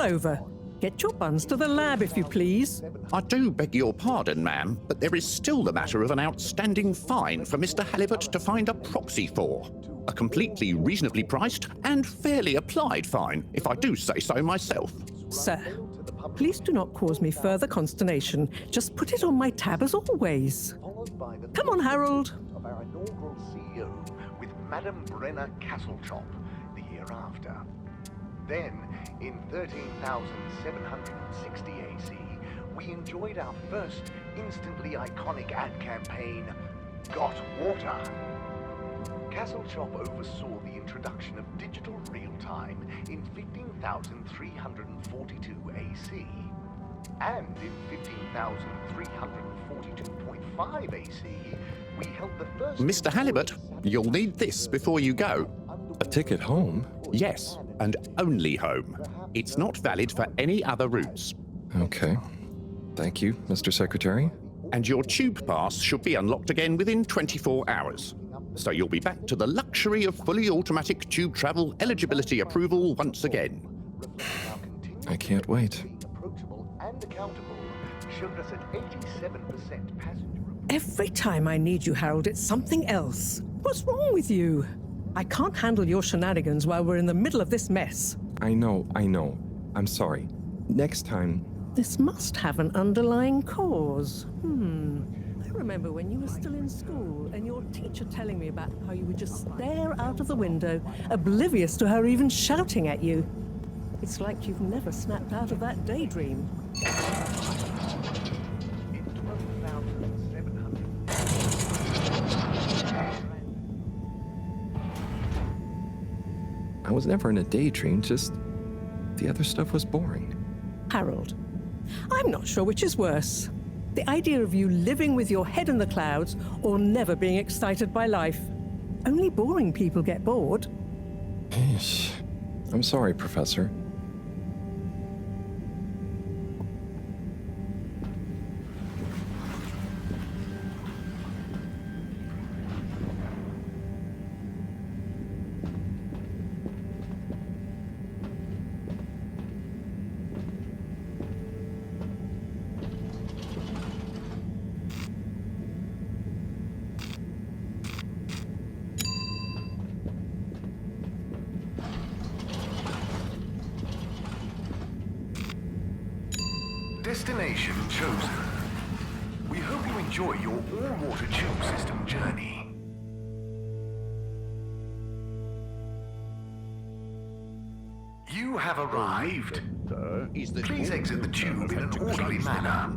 over. Get your buns to the lab, if you please. I do beg your pardon, ma'am, but there is still the matter of an outstanding fine for Mr. Halibut to find a proxy for. A completely reasonably priced and fairly applied fine, if I do say so myself. Sir, please do not cause me further consternation. Just put it on my tab as always. Come on, Harold. Of our inaugural CEO with Madame Brenner Castlechop the year after. Then, in 13,760 AC, we enjoyed our first instantly iconic ad campaign, Got Water. Castlechop oversaw the introduction of digital real-time in 15,342 AC. And in 15,342.5 AC, we held the first... Mr. Halibut, you'll need this before you go. A ticket home? Yes, and only home. It's not valid for any other routes. Okay. Thank you, Mr. Secretary. And your tube pass should be unlocked again within 24 hours. So you'll be back to the luxury of fully automatic tube travel eligibility approval once again. I can't wait. And accountable showed us at 87% passenger. Every time I need you, Harold, it's something else. What's wrong with you? I can't handle your shenanigans while we're in the middle of this mess. I know. I'm sorry. Next time... This must have an underlying cause. I remember when you were still in school and your teacher telling me about how you would just stare out of the window, oblivious to her even shouting at you. It's like you've never snapped out of that daydream. I was never in a daydream, just... the other stuff was boring. Harold, I'm not sure which is worse. The idea of you living with your head in the clouds or never being excited by life. Only boring people get bored. Eesh. I'm sorry, Professor. Destination chosen. We hope you enjoy your all-water tube system journey. You have arrived. Please exit the tube in an orderly manner.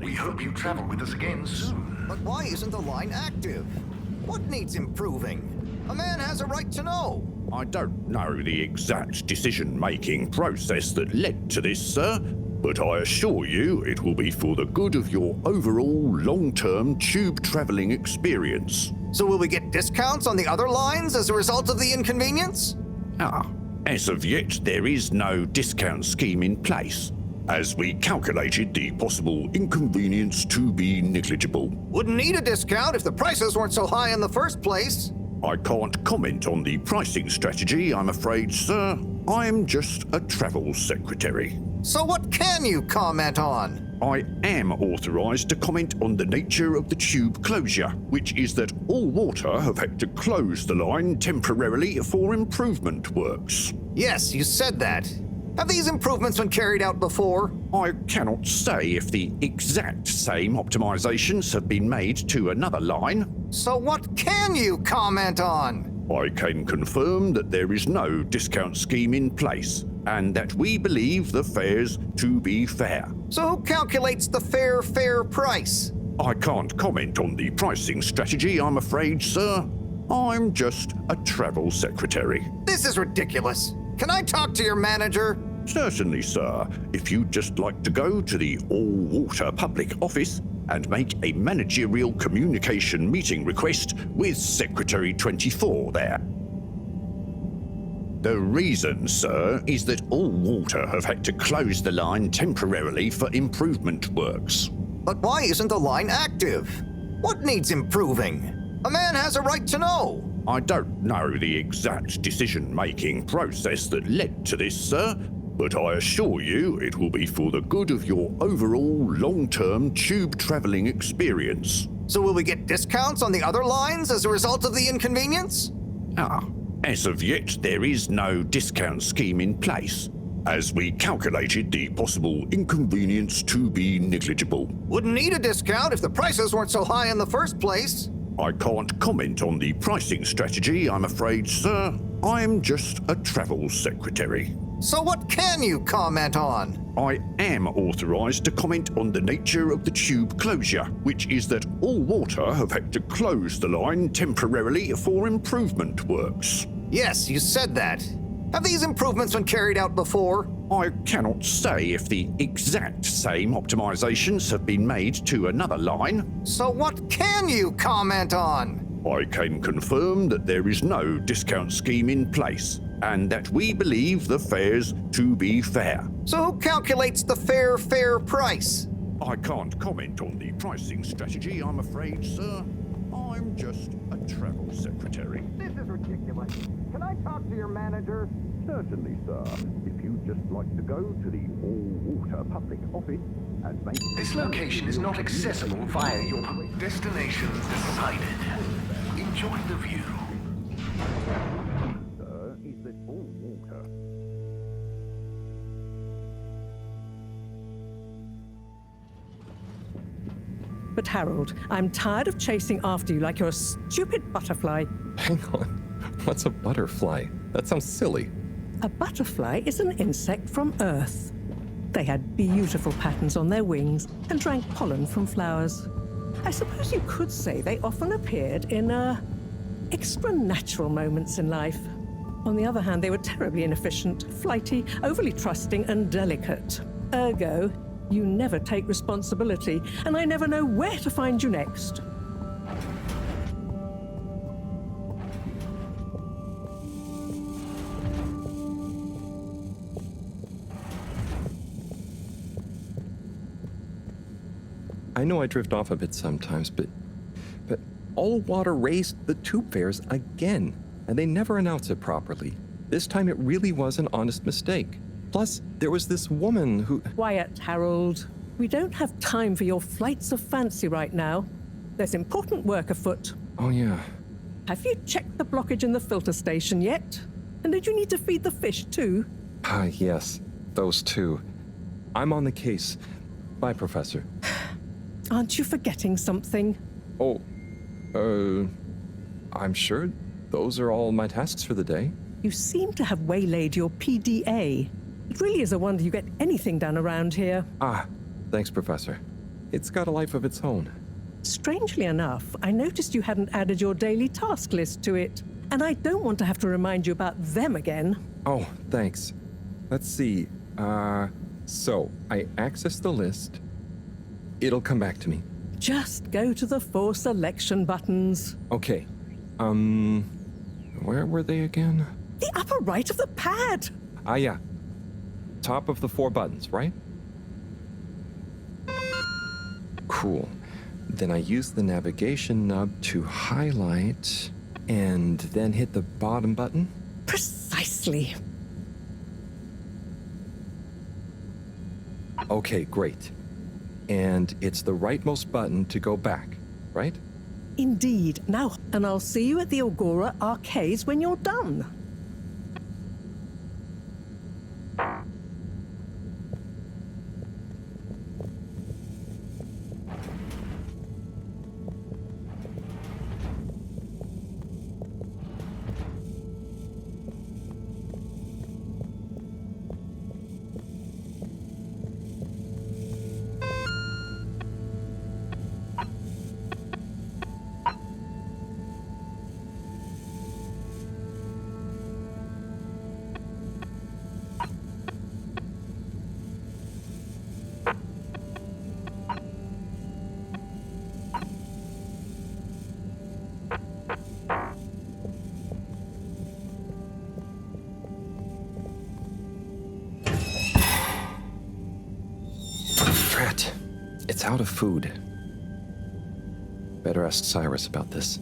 We hope you travel with us again soon. But why isn't the line active? What needs improving? A man has a right to know. I don't know the exact decision-making process that led to this, sir, but I assure you it will be for the good of your overall long-term tube traveling experience. So will we get discounts on the other lines as a result of the inconvenience? As of yet, there is no discount scheme in place, as we calculated the possible inconvenience to be negligible. Wouldn't need a discount if the prices weren't so high in the first place. I can't comment on the pricing strategy, I'm afraid, sir. I'm just a travel secretary. So what can you comment on? I am authorized to comment on the nature of the tube closure, which is that All Water have had to close the line temporarily for improvement works. Yes, you said that. Have these improvements been carried out before? I cannot say if the exact same optimizations have been made to another line. So what can you comment on? I can confirm that there is no discount scheme in place, and that we believe the fares to be fair. So who calculates the fair price? I can't comment on the pricing strategy, I'm afraid, sir. I'm just a travel secretary. This is ridiculous. Can I talk to your manager? Certainly, sir. If you'd just like to go to the All Water public office and make a managerial communication meeting request with Secretary 24 there. The reason, sir, is that All Water have had to close the line temporarily for improvement works. But why isn't the line active? What needs improving? A man has a right to know. I don't know the exact decision-making process that led to this, sir, but I assure you it will be for the good of your overall long-term tube traveling experience. So will we get discounts on the other lines as a result of the inconvenience? As of yet, there is no discount scheme in place, as we calculated the possible inconvenience to be negligible. Wouldn't need a discount if the prices weren't so high in the first place. I can't comment on the pricing strategy, I'm afraid, sir. I'm just a travel secretary. So what can you comment on? I am authorized to comment on the nature of the tube closure, which is that all water have had to close the line temporarily for improvement works. Yes, you said that. Have these improvements been carried out before? I cannot say if the exact same optimizations have been made to another line. So what can you comment on? I can confirm that there is no discount scheme in place, and that we believe the fares to be fair. So who calculates the fair price? I can't comment on the pricing strategy, I'm afraid, sir. I'm just a travel secretary. This is ridiculous. Can I talk to your manager? Certainly, sir. If you'd just like to go to the all-water public office and make... This location is not accessible via your destinations decided. Enjoy the view. Sir, is that all water? But Harold, I'm tired of chasing after you like you're a stupid butterfly. Hang on. What's a butterfly? That sounds silly. A butterfly is an insect from Earth. They had beautiful patterns on their wings and drank pollen from flowers. I suppose you could say they often appeared in extra natural moments in life. On the other hand, they were terribly inefficient, flighty, overly trusting, and delicate. Ergo, you never take responsibility, and I never know where to find you next. I know I drift off a bit sometimes, but all water raised the tube fares again, and they never announce it properly. This time it really was an honest mistake. Plus, there was this woman who... Quiet, Harold. We don't have time for your flights of fancy right now. There's important work afoot. Oh, yeah. Have you checked the blockage in the filter station yet? And did you need to feed the fish too? Yes. Those two. I'm on the case. Bye, Professor. Aren't you forgetting something? Oh, I'm sure those are all my tasks for the day. You seem to have waylaid your PDA. It really is a wonder you get anything done around here. Thanks, Professor. It's got a life of its own. Strangely enough, I noticed you hadn't added your daily task list to it, and I don't want to have to remind you about them again. Oh, thanks. Let's see. So I access the list. It'll come back to me. Just go to the 4 selection buttons. Okay. Where were they again? The upper right of the pad. Yeah. Top of the 4 buttons, right? Cool. Then I use the navigation nub to highlight and then hit the bottom button. Precisely. Okay, great. And it's the rightmost button to go back, right? Indeed. Now, and I'll see you at the Agora Arcades when you're done. Drat. It's out of food. Better ask Cyrus about this.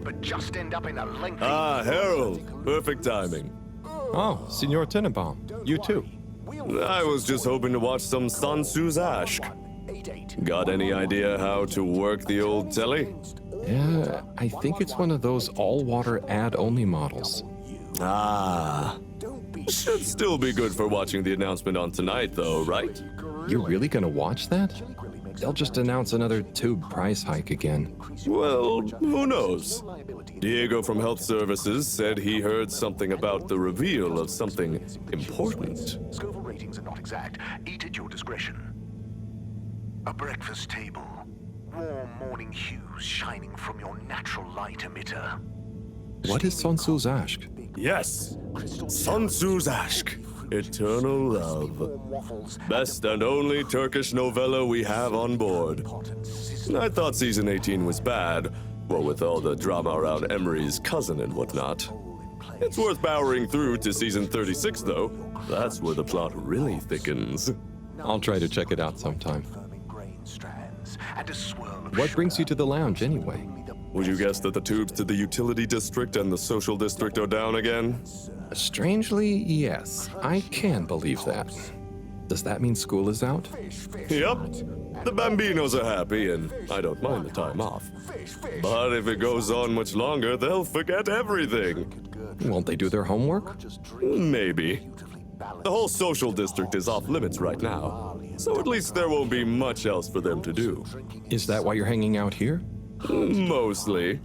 but just end up in a lengthy... Ah, Harold. Perfect timing. Oh, Signor Tenenbaum. You too. I was just hoping to watch some Sun Tzu's Ashk. Got any idea how to work the old telly? Yeah, I think it's one of those all-water ad-only models. Ah. Should still be good for watching the announcement on tonight, though, right? You're really gonna watch that? They'll just announce another tube price hike again. Well, who knows? Diego from Health Services said he heard something about the reveal of something important. Scoville ratings are not exact. Eat at your discretion. A breakfast table. Warm morning hues shining from your natural light emitter. What is Sun Tzu's Ashk? Yes, Sun Tzu's Ashk. Eternal Love. Best and only Turkish novella we have on board. I thought season 18 was bad, well, with all the drama around Emery's cousin and whatnot. It's worth powering through to season 36, though. That's where the plot really thickens. I'll try to check it out sometime. And a swirl of What brings you to the lounge, anyway? Would you guess that the tubes to the utility district and the social district are down again? Strangely, yes. I can believe that. Does that mean school is out? Yep. The Bambinos are happy, and I don't mind the time off. But if it goes on much longer, they'll forget everything. Won't they do their homework? Maybe. The whole social district is off limits right now, so at least there won't be much else for them to do. Is that why you're hanging out here? Mostly.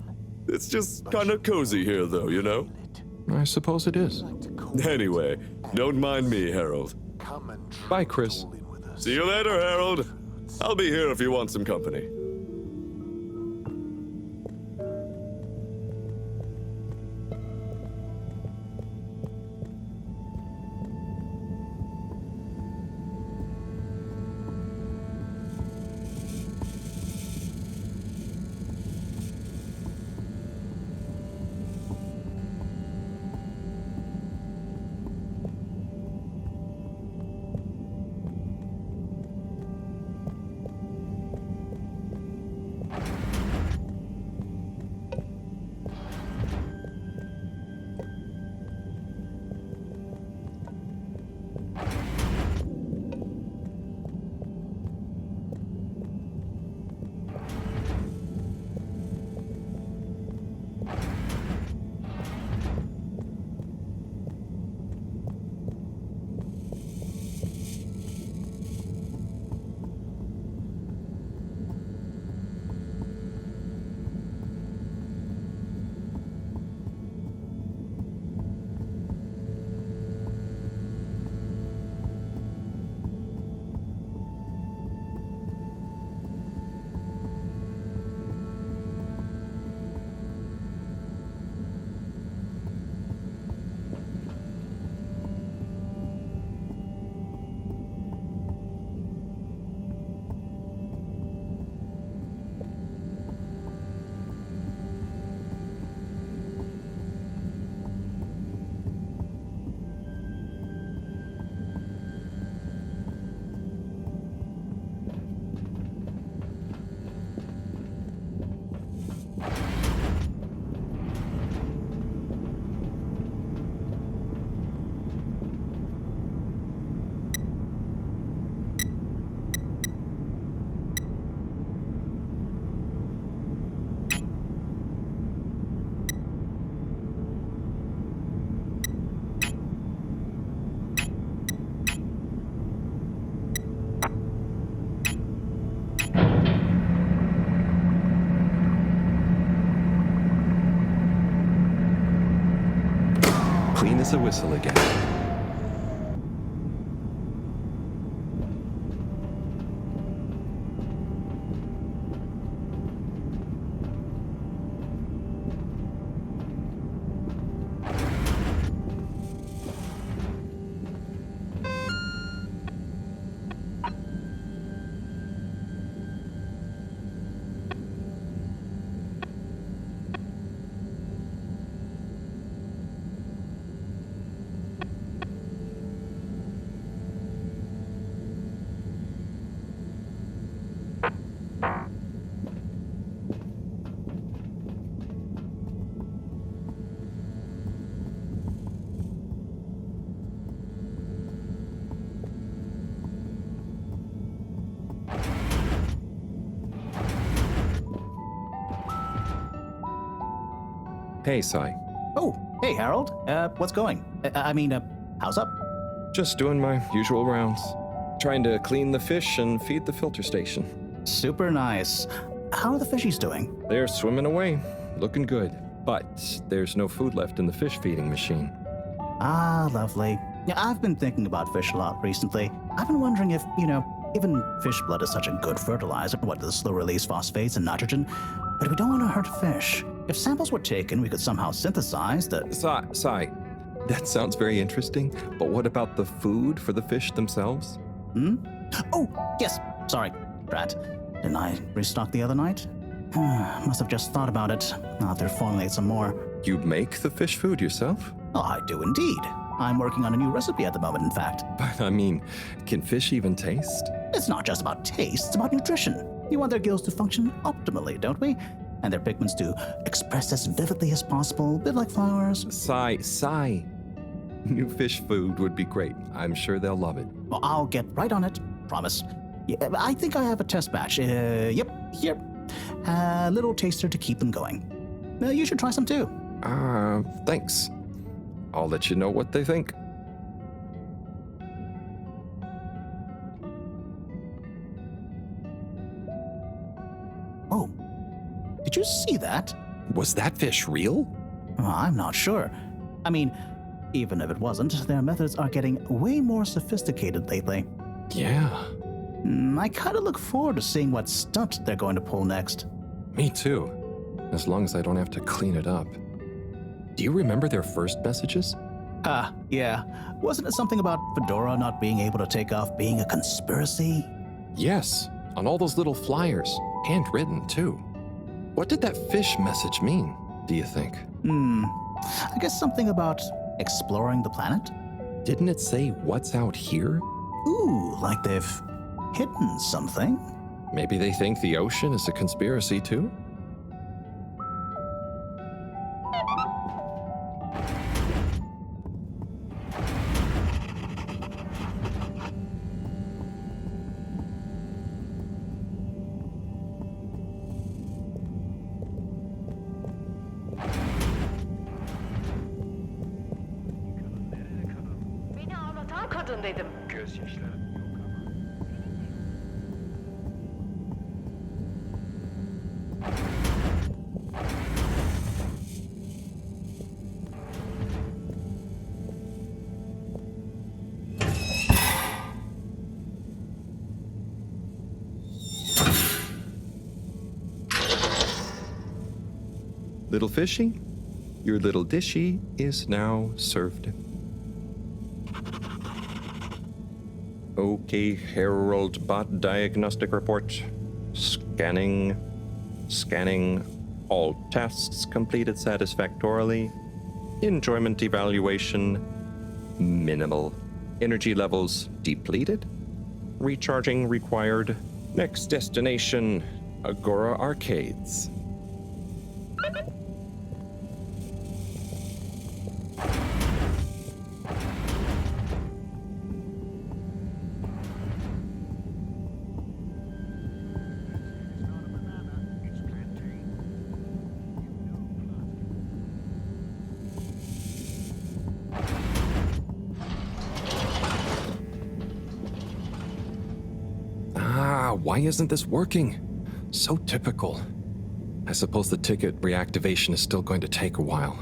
It's just kind of cozy here, though, you know? I suppose it is. Anyway, don't mind me, Harold. Bye, Chris. See you later, Harold. I'll be here if you want some company. Clean as a whistle again. Hey, Sai. Oh, hey, Harold. What's going? How's up? Just doing my usual rounds. Trying to clean the fish and feed the filter station. Super nice. How are the fishies doing? They're swimming away, looking good. But there's no food left in the fish feeding machine. Ah, lovely. Yeah, I've been thinking about fish a lot recently. I've been wondering if, given fish blood is such a good fertilizer, what does slow release phosphates and nitrogen, but we don't want to hurt fish. If samples were taken, we could somehow synthesize the... Sai, that sounds very interesting, but what about the food for the fish themselves? Oh, yes. Sorry, Drat. Didn't I restock the other night? Must have just thought about it. I'll have to formulate some more. You make the fish food yourself? Oh, I do indeed. I'm working on a new recipe at the moment, in fact. But I mean, can fish even taste? It's not just about taste, it's about nutrition. We want their gills to function optimally, don't we? And their pigments to express as vividly as possible, a bit like flowers. Sai. New fish food would be great. I'm sure they'll love it. Well, I'll get right on it. Promise. Yeah, I think I have a test batch. Yep, here. A little taster to keep them going. You should try some too. Thanks. I'll let you know what they think. Oh, did you see that? Was that fish real? I'm not sure. I mean, even if it wasn't, their methods are getting way more sophisticated lately. Yeah. I kind of look forward to seeing what stunt they're going to pull next. Me too. As long as I don't have to clean it up. Do you remember their first messages? Yeah. Wasn't it something about Fedora not being able to take off being a conspiracy? Yes, on all those little flyers, handwritten too. What did that fish message mean, do you think? I guess something about exploring the planet? Didn't it say what's out here? Ooh, like they've hidden something? Maybe they think the ocean is a conspiracy too? Beni ağlatan kadın dedim. Little fishy, your little dishy is now served. Okay, Harold Bot Diagnostic Report. Scanning. All tests completed satisfactorily. Enjoyment evaluation minimal. Energy levels depleted. Recharging required. Next destination, Agora Arcades. Why isn't this working? So typical. I suppose the ticket reactivation is still going to take a while.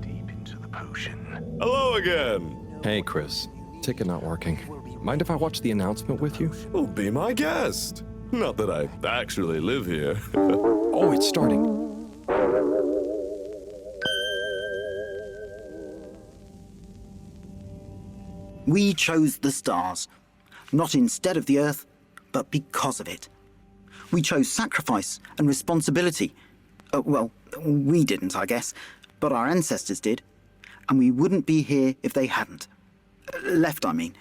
Deep into the potion. Hello again. Hey, Chris. Ticket not working. Mind if I watch the announcement with you? Well, be my guest. Not that I actually live here. Oh, it's starting. We chose the stars, not instead of the Earth, but because of it. We chose sacrifice and responsibility. Well, we didn't, I guess, but our ancestors did. And we wouldn't be here if they hadn't. Left, I mean.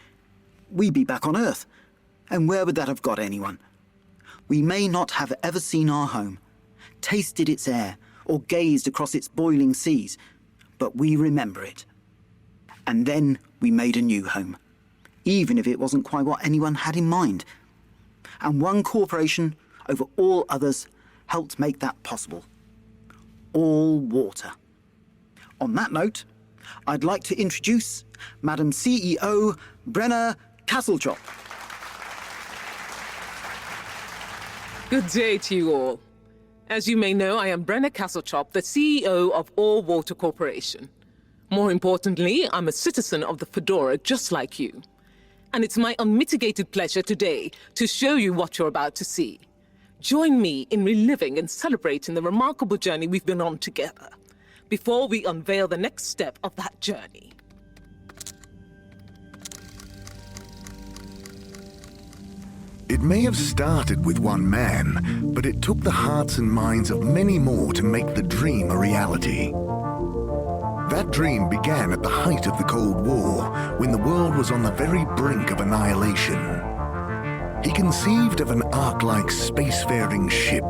We'd be back on Earth. And where would that have got anyone? We may not have ever seen our home, tasted its air, or gazed across its boiling seas, but we remember it. And then we made a new home, even if it wasn't quite what anyone had in mind. And one corporation over all others helped make that possible. All water. On that note, I'd like to introduce Madam CEO Brenna Castletop. Good day to you all. As you may know, I am Brenna Castletop, the CEO of All Water Corporation. More importantly, I'm a citizen of the Fedora just like you. And it's my unmitigated pleasure today to show you what you're about to see. Join me in reliving and celebrating the remarkable journey we've been on together, before we unveil the next step of that journey. It may have started with one man, but it took the hearts and minds of many more to make the dream a reality. That dream began at the height of the Cold War, when the world was on the very brink of annihilation. He conceived of an Ark-like spacefaring ship,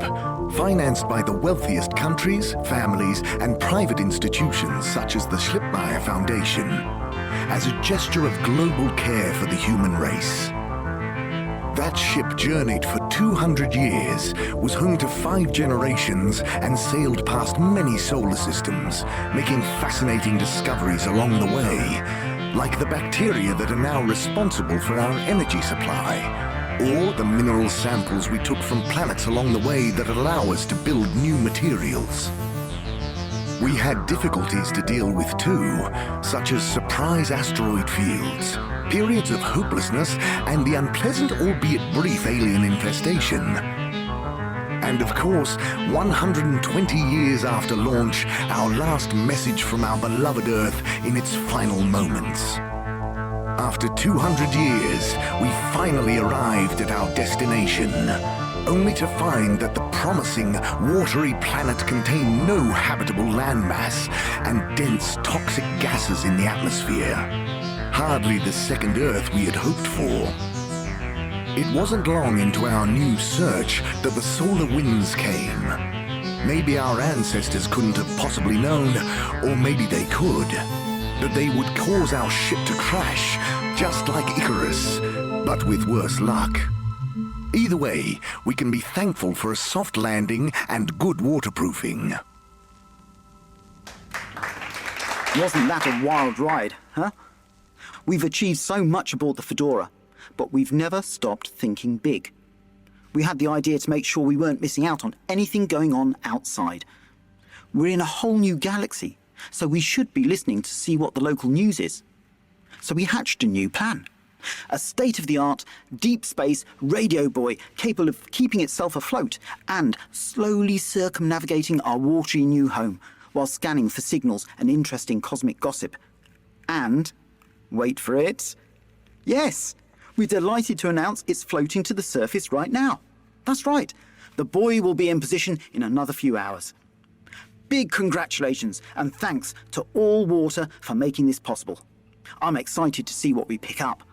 financed by the wealthiest countries, families, and private institutions such as the Schlippmeier Foundation, as a gesture of global care for the human race. That ship journeyed for 200 years, was home to 5 generations, and sailed past many solar systems, making fascinating discoveries along the way, like the bacteria that are now responsible for our energy supply, or the mineral samples we took from planets along the way that allow us to build new materials. We had difficulties to deal with too, such as surprise asteroid fields, periods of hopelessness, and the unpleasant albeit brief alien infestation. And of course, 120 years after launch, our last message from our beloved Earth in its final moments. After 200 years, we finally arrived at our destination, only to find that the promising, watery planet contained no habitable landmass and dense, toxic gases in the atmosphere. Hardly the second Earth we had hoped for. It wasn't long into our new search that the solar winds came. Maybe our ancestors couldn't have possibly known, or maybe they could, that they would cause our ship to crash, just like Icarus, but with worse luck. Either way, we can be thankful for a soft landing and good waterproofing. Wasn't that a wild ride, huh? We've achieved so much aboard the Fedora, but we've never stopped thinking big. We had the idea to make sure we weren't missing out on anything going on outside. We're in a whole new galaxy, so we should be listening to see what the local news is. So we hatched a new plan. A state-of-the-art, deep space radio buoy capable of keeping itself afloat and slowly circumnavigating our watery new home while scanning for signals and interesting cosmic gossip. And, wait for it, yes, we're delighted to announce it's floating to the surface right now. That's right, the buoy will be in position in another few hours. Big congratulations and thanks to All Water for making this possible. I'm excited to see what we pick up.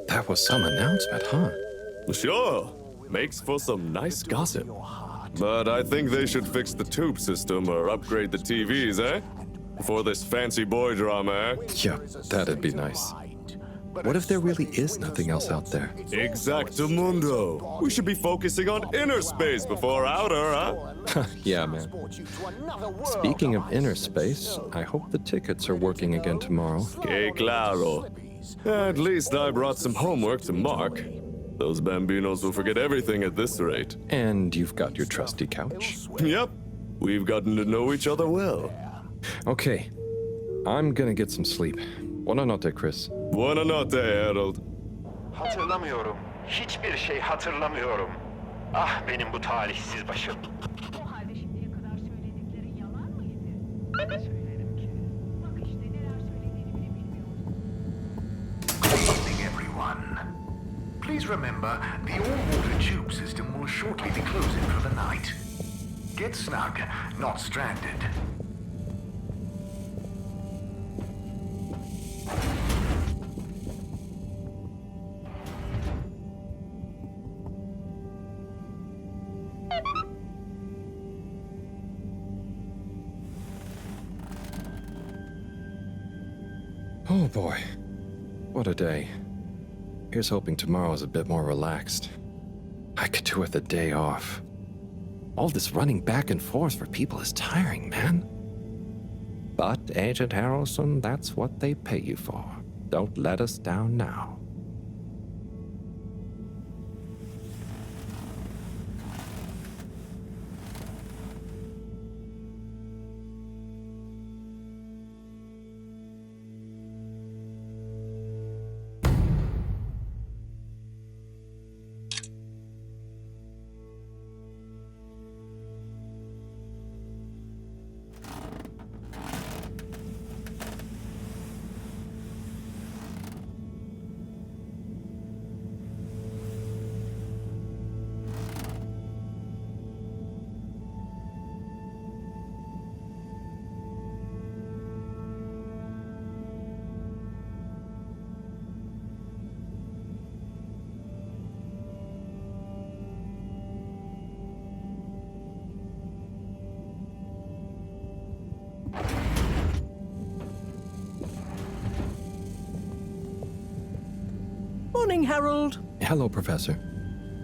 That was some announcement, huh? Sure. Makes for some nice gossip. But I think they should fix the tube system or upgrade the TVs, eh? Before this fancy boy drama, eh? Yeah, that'd be nice. What if there really is nothing else out there? Exactamundo. We should be focusing on inner space before outer, huh? Yeah, man. Speaking of inner space, I hope the tickets are working again tomorrow. Que claro. At least I brought some homework to mark. Those bambinos will forget everything at this rate. And you've got your trusty couch? Yep. We've gotten to know each other well. Okay. I'm gonna get some sleep. Buonanotte, Chris. Buonanotte, Harold. Hatırlamıyorum. Hiçbir şey hatırlamıyorum. Ah benim bu talihsiz başım. O halde şimdiye kadar söylediklerin yalan mıydı? Ne söylerim ki? Bak işte neler söylediğini bile bilmiyorum. Good evening, everyone. Please remember, the all-water tube system will shortly be closing for the night. Get snug, not stranded. Oh boy. What a day. Here's hoping tomorrow's a bit more relaxed. I could do with a day off. All this running back and forth for people is tiring, man. But, Agent Harrelson, that's what they pay you for. Don't let us down now. Morning, Harold. Hello, Professor.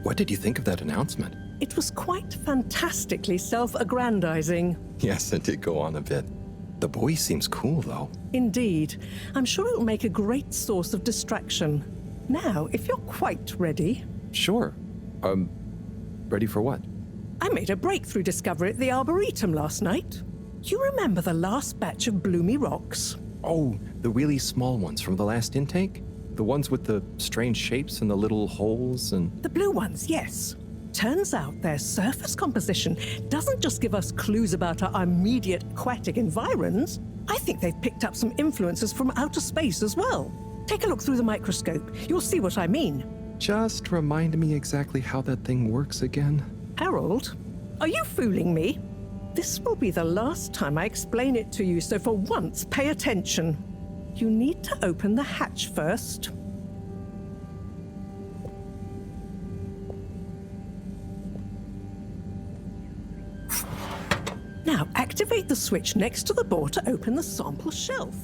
What did you think of that announcement? It was quite fantastically self-aggrandizing. Yes, it did go on a bit. The boy seems cool, though. Indeed. I'm sure it'll make a great source of distraction. Now, if you're quite ready... Sure. Ready for what? I made a breakthrough discovery at the Arboretum last night. You remember the last batch of bloomy rocks? Oh, the really small ones from the last intake? The ones with the strange shapes and the little holes and... The blue ones, yes. Turns out their surface composition doesn't just give us clues about our immediate aquatic environs. I think they've picked up some influences from outer space as well. Take a look through the microscope. You'll see what I mean. Just remind me exactly how that thing works again. Harold, are you fooling me? This will be the last time I explain it to you, so for once, pay attention. You need to open the hatch first. Now, activate the switch next to the board to open the sample shelf.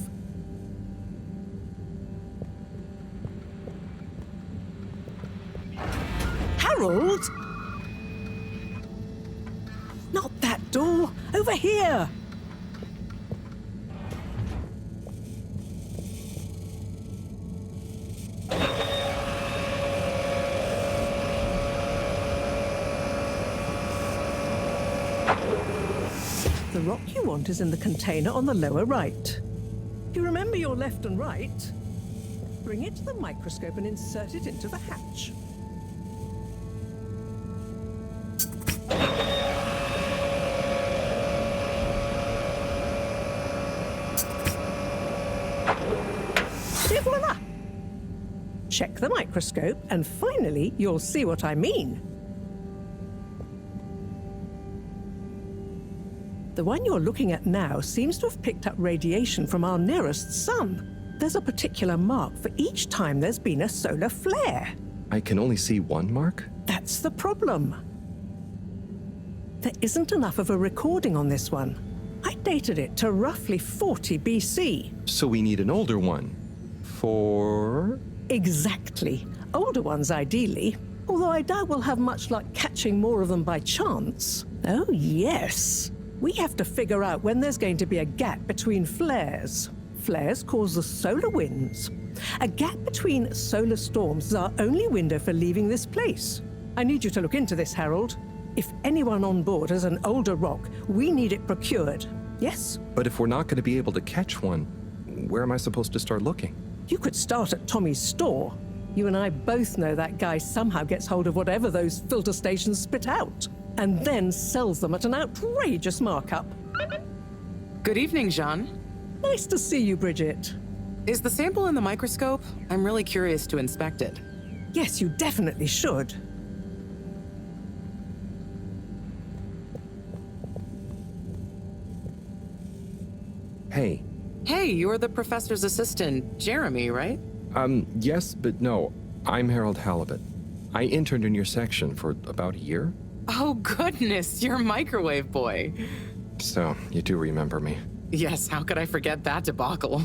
Harold! Not that door! Over here! The rock you want is in the container on the lower right. You remember your left and right? Bring it to the microscope and insert it into the hatch. Et voila! Check the microscope and finally you'll see what I mean. The one you're looking at now seems to have picked up radiation from our nearest sun. There's a particular mark for each time there's been a solar flare. I can only see one mark? That's the problem. There isn't enough of a recording on this one. I dated it to roughly 40 BC. So we need an older one. For... Exactly. Older ones, ideally. Although I doubt we'll have much luck catching more of them by chance. Oh, yes. We have to figure out when there's going to be a gap between flares. Flares cause the solar winds. A gap between solar storms is our only window for leaving this place. I need you to look into this, Harold. If anyone on board has an older rock, we need it procured. Yes? But if we're not going to be able to catch one, where am I supposed to start looking? You could start at Tommy's store. You and I both know that guy somehow gets hold of whatever those filter stations spit out, and then sells them at an outrageous markup. Good evening, Jean. Nice to see you, Bridget. Is the sample in the microscope? I'm really curious to inspect it. Yes, you definitely should. Hey. Hey, you're the professor's assistant, Jeremy, right? Yes, but no. I'm Harold Halibut. I interned in your section for about a year. Oh, goodness, you're microwave boy. So, you do remember me. Yes, how could I forget that debacle?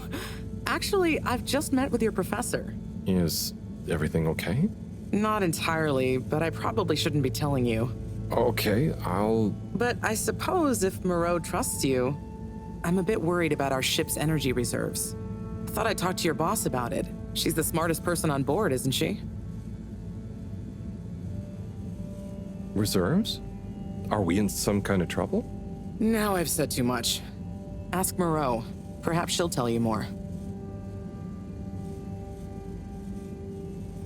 Actually, I've just met with your professor. Is everything okay? Not entirely, but I probably shouldn't be telling you. Okay, I'll... But I suppose if Moreau trusts you, I'm a bit worried about our ship's energy reserves. I thought I'd talk to your boss about it. She's the smartest person on board, isn't she? Reserves? Are we in some kind of trouble? Now I've said too much. Ask Moreau. Perhaps she'll tell you more.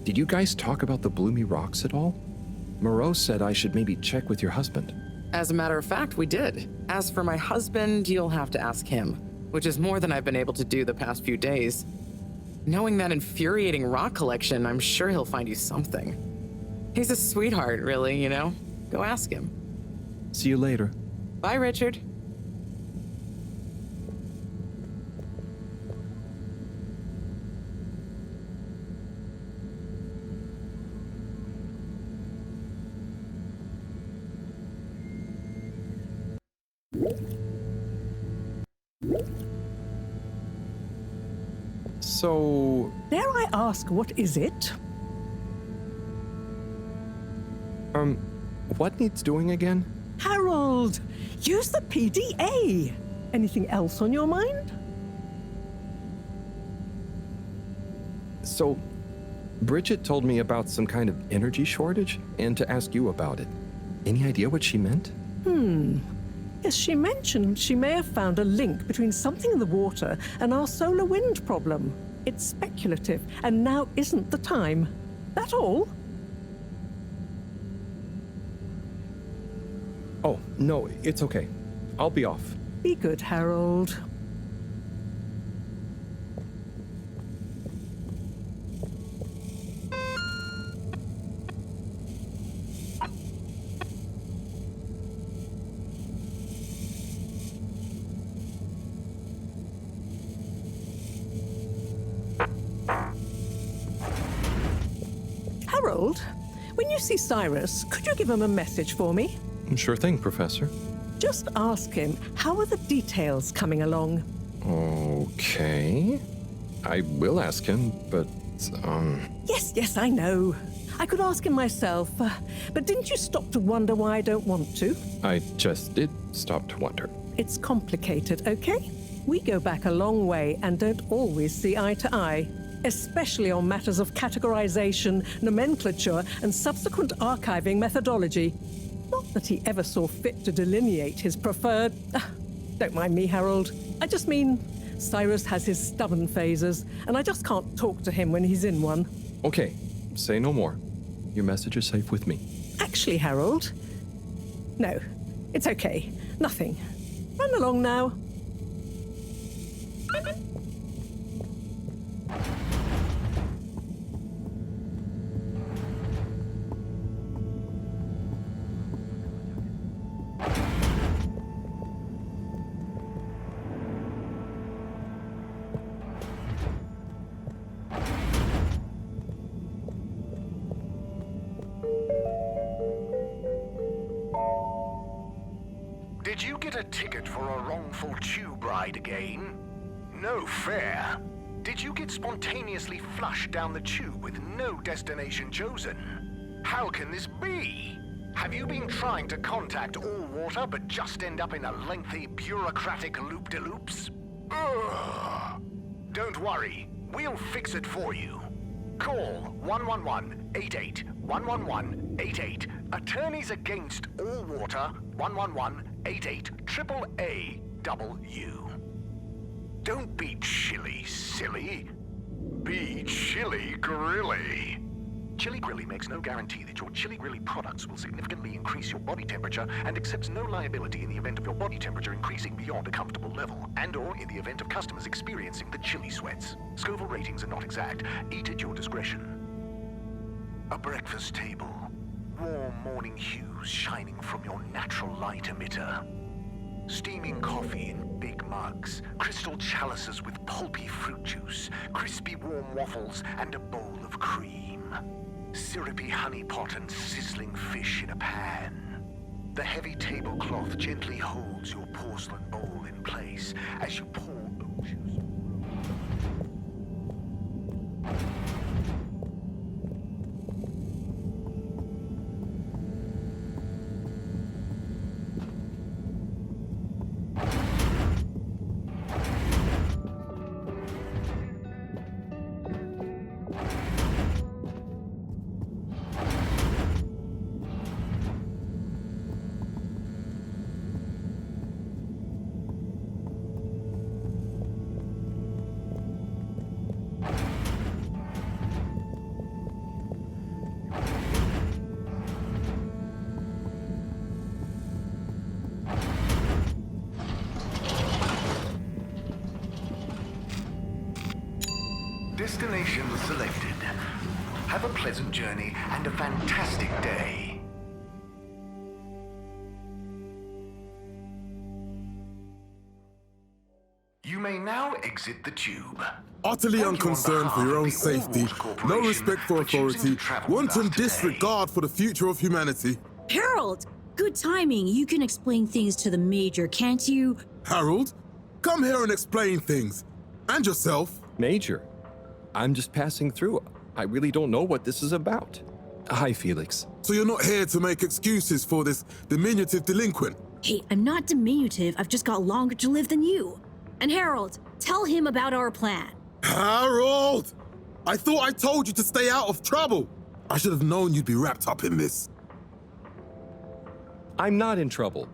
Did you guys talk about the Bloomy Rocks at all? Moreau said I should maybe check with your husband. As a matter of fact, we did. As for my husband, you'll have to ask him, which is more than I've been able to do the past few days. Knowing that infuriating rock collection, I'm sure he'll find you something. He's a sweetheart, really, you know? Go ask him. See you later. Bye, Richard. So... Dare I ask, what is it? What needs doing again? Harold, use the PDA. Anything else on your mind? So, Bridget told me about some kind of energy shortage and to ask you about it. Any idea what she meant? Yes, she mentioned she may have found a link between something in the water and our solar wind problem. It's speculative, and now isn't the time. That all? Oh, no, it's okay. I'll be off. Be good, Harold. Harold, when you see Cyrus, could you give him a message for me? Sure thing, Professor. Just ask him, how are the details coming along? Okay. I will ask him, but, Yes, I know. I could ask him myself, but didn't you stop to wonder why I don't want to? I just did stop to wonder. It's complicated, okay? We go back a long way and don't always see eye to eye, especially on matters of categorization, nomenclature, and subsequent archiving methodology. Not that he ever saw fit to delineate his preferred... Don't mind me, Harold. I just mean, Cyrus has his stubborn phases, and I just can't talk to him when he's in one. Okay, say no more. Your message is safe with me. Actually, Harold... No, it's okay. Nothing. Run along now. Did you get a ticket for a wrongful tube ride again? No fare. Did you get spontaneously flushed down the tube with no destination chosen? How can this be? Have you been trying to contact All Water but just end up in a lengthy bureaucratic loop-de-loops? Ugh. Don't worry, we'll fix it for you. Call 111-88, 111-88. Attorneys Against All Water, 111-88, AAA-W. Don't be chilly, silly. Be chilly grilly. Chili Grilly makes no guarantee that your Chili Grilly products will significantly increase your body temperature and accepts no liability in the event of your body temperature increasing beyond a comfortable level, and/or in the event of customers experiencing the chili sweats. Scoville ratings are not exact. Eat at your discretion. A breakfast table. Warm morning hues shining from your natural light emitter. Steaming coffee in big mugs, crystal chalices with pulpy fruit juice, crispy warm waffles, and a bowl of cream. Syrupy honey pot and sizzling fish in a pan. The heavy tablecloth gently holds your porcelain bowl in place as you pour oat juice. Destination selected. Have a pleasant journey and a fantastic day. You may now exit the tube. Utterly unconcerned for your own safety, no respect for authority, wanton disregard for the future of humanity. Harold! Good timing. You can explain things to the Major, can't you? Harold, come here and explain things. And yourself. Major, I'm just passing through. I really don't know what this is about. Hi, Felix. So you're not here to make excuses for this diminutive delinquent? Hey, I'm not diminutive. I've just got longer to live than you. And Harold, tell him about our plan. Harold! I thought I told you to stay out of trouble. I should have known you'd be wrapped up in this. I'm not in trouble.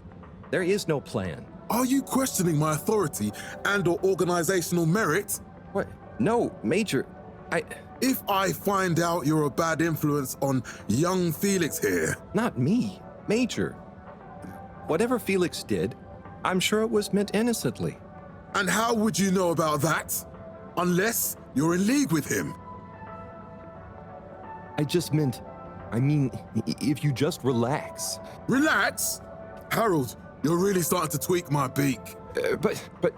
There is no plan. Are you questioning my authority and/or organizational merit? What? No, Major. If I find out you're a bad influence on young Felix here... Not me, Major. Whatever Felix did, I'm sure it was meant innocently. And how would you know about that? Unless you're in league with him. I mean, if you just relax. Relax? Harold, you're really starting to tweak my beak. But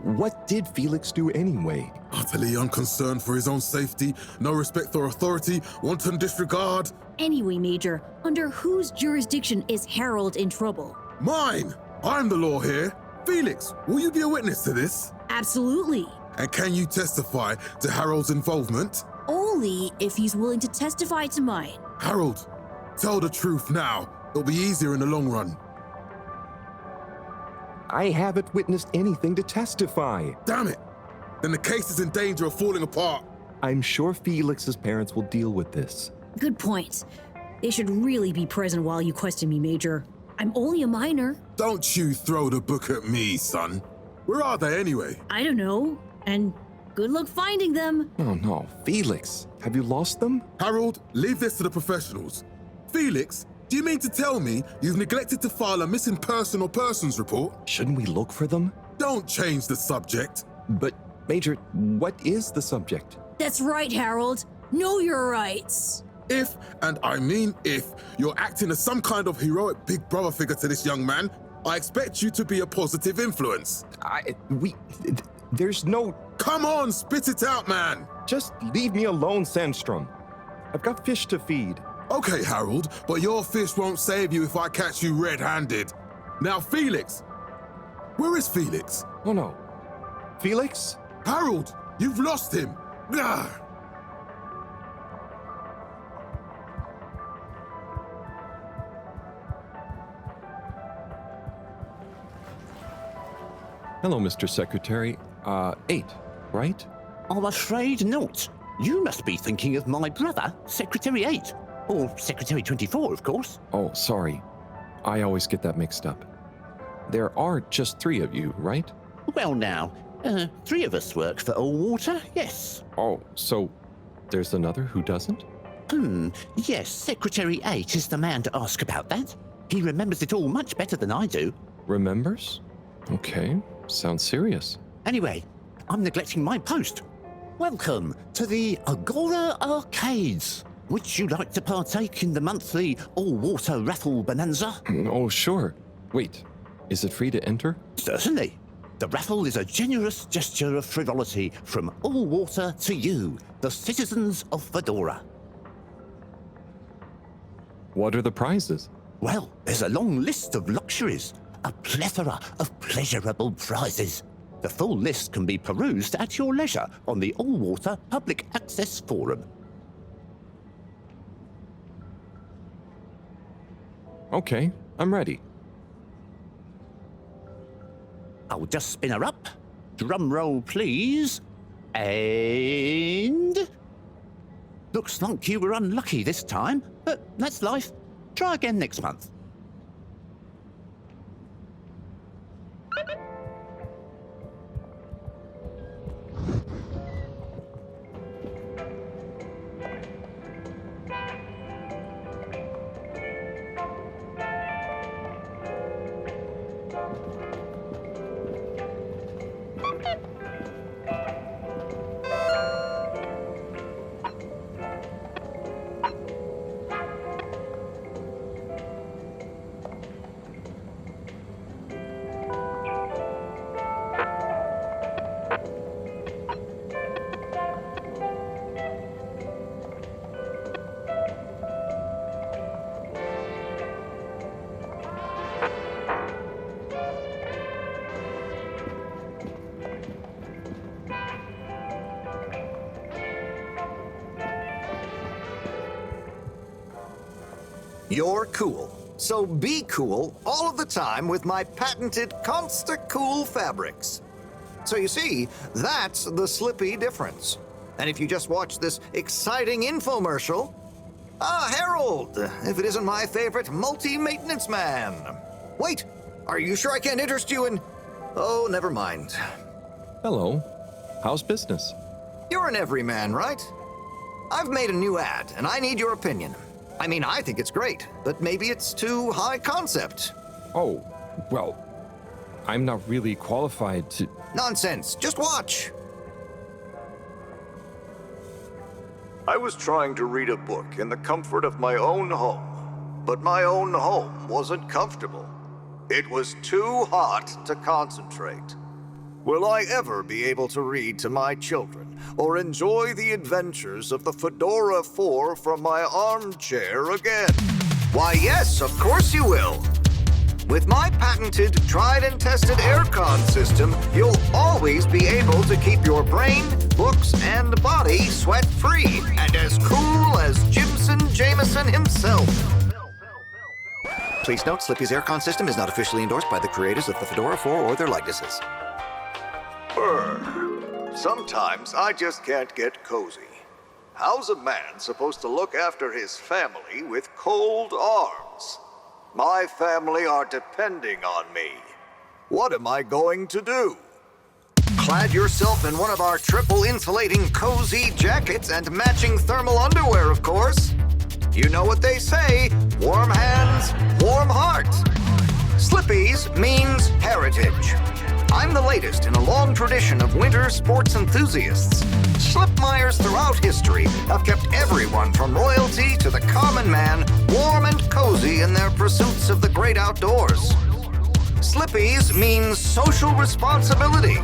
what did Felix do anyway? Utterly unconcerned for his own safety, no respect for authority, wanton disregard. Anyway, Major, under whose jurisdiction is Harold in trouble? Mine! I'm the law here. Felix, will you be a witness to this? Absolutely. And can you testify to Harold's involvement? Only if he's willing to testify to mine. Harold, tell the truth now. It'll be easier in the long run. I haven't witnessed anything to testify. Damn it! Then the case is in danger of falling apart. I'm sure Felix's parents will deal with this. Good point. They should really be present while you question me, Major. I'm only a minor. Don't you throw the book at me, son. Where are they anyway? I don't know. And good luck finding them. Oh no, Felix, have you lost them? Harold, leave this to the professionals. Felix, do you mean to tell me you've neglected to file a missing person or persons report? Shouldn't we look for them? Don't change the subject. But, Major, what is the subject? That's right, Harold. Know your rights. If, and I mean if, you're acting as some kind of heroic big brother figure to this young man, I expect you to be a positive influence. There's no... Come on, spit it out, man! Just leave me alone, Sandstrom. I've got fish to feed. Okay, Harold, but your fish won't save you if I catch you red-handed. Now, Felix! Where is Felix? Oh no. Felix? Harold, you've lost him! Ah! Hello, Mr. Secretary. 8, right? I'm afraid not. You must be thinking of my brother, Secretary 8. Or Secretary 24, of course. Oh, sorry. I always get that mixed up. There are just 3 of you, right? Well now, 3 of us work for Allwater, yes. Oh, so there's another who doesn't? Yes, Secretary 8 is the man to ask about that. He remembers it all much better than I do. Remembers? Okay, sounds serious. Anyway, I'm neglecting my post. Welcome to the Agora Arcades. Would you like to partake in the monthly all-water raffle bonanza? Oh, sure. Wait, is it free to enter? Certainly. The raffle is a generous gesture of frivolity from Allwater to you, the citizens of Fedora. What are the prizes? Well, there's a long list of luxuries, a plethora of pleasurable prizes. The full list can be perused at your leisure on the Allwater Public Access Forum. Okay, I'm ready. I'll just spin her up. Drum roll, please. And... Looks like you were unlucky this time, but that's life. Try again next month. You're cool. So be cool all of the time with my patented Consta-Cool fabrics. So you see, that's the Slippy difference. And if you just watch this exciting infomercial... Ah, Harold, if it isn't my favorite multi-maintenance man. Wait, are you sure I can't interest you in... Oh, never mind. Hello. How's business? You're an everyman, right? I've made a new ad, and I need your opinion. I mean, I think it's great, but maybe it's too high concept. Oh, well, I'm not really qualified to... Nonsense. Just watch. I was trying to read a book in the comfort of my own home, but my own home wasn't comfortable. It was too hot to concentrate. Will I ever be able to read to my children or enjoy the adventures of the Fedora 4 from my armchair again? Why, yes, of course you will. With my patented, tried and tested aircon system, you'll always be able to keep your brain, books, and body sweat-free and as cool as Jimson Jameson himself. Please note, Slippy's aircon system is not officially endorsed by the creators of the Fedora 4 or their likenesses. Sometimes I just can't get cozy. How's a man supposed to look after his family with cold arms? My family are depending on me. What am I going to do? Clad yourself in one of our triple insulating cozy jackets and matching thermal underwear, of course. You know what they say, warm hands, warm heart. Slippy's means heritage. I'm the latest in a long tradition of winter sports enthusiasts. Slipmeyers throughout history have kept everyone from royalty to the common man warm and cozy in their pursuits of the great outdoors. Slippy's means social responsibility.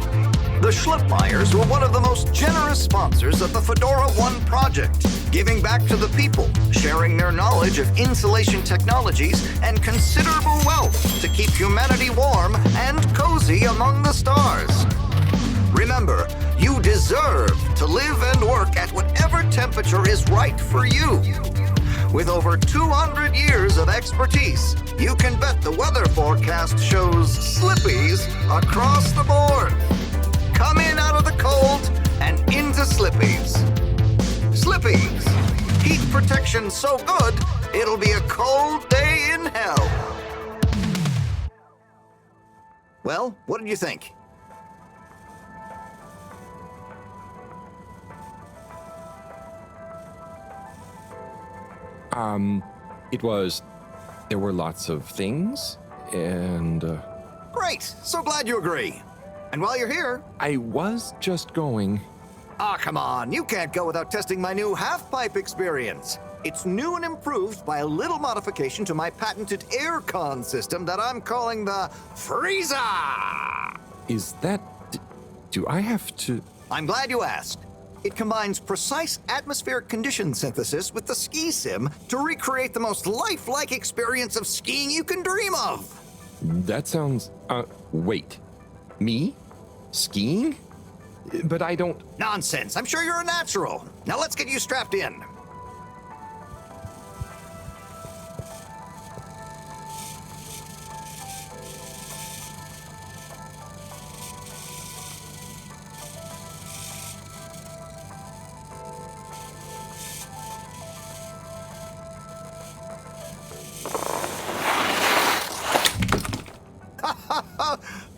The Schlipmeyers were one of the most generous sponsors of the Fedora 1 project, giving back to the people, sharing their knowledge of insulation technologies and considerable wealth to keep humanity warm and cozy among the stars. Remember, you deserve to live and work at whatever temperature is right for you. With over 200 years of expertise, you can bet the weather forecast shows Slippies across the board. Come in out of the cold and into Slippies. Slippies. Heat protection so good, it'll be a cold day in hell. Well, what did you think? There were lots of things, and... Great! So glad you agree. And while you're here... I was just going... Ah, come on. You can't go without testing my new half-pipe experience. It's new and improved by a little modification to my patented aircon system that I'm calling the Freezer! Is that... Do I have to... I'm glad you asked. It combines precise atmospheric condition synthesis with the ski sim to recreate the most lifelike experience of skiing you can dream of. That sounds... wait. Me? Skiing? But I don't... Nonsense. I'm sure you're a natural. Now let's get you strapped in.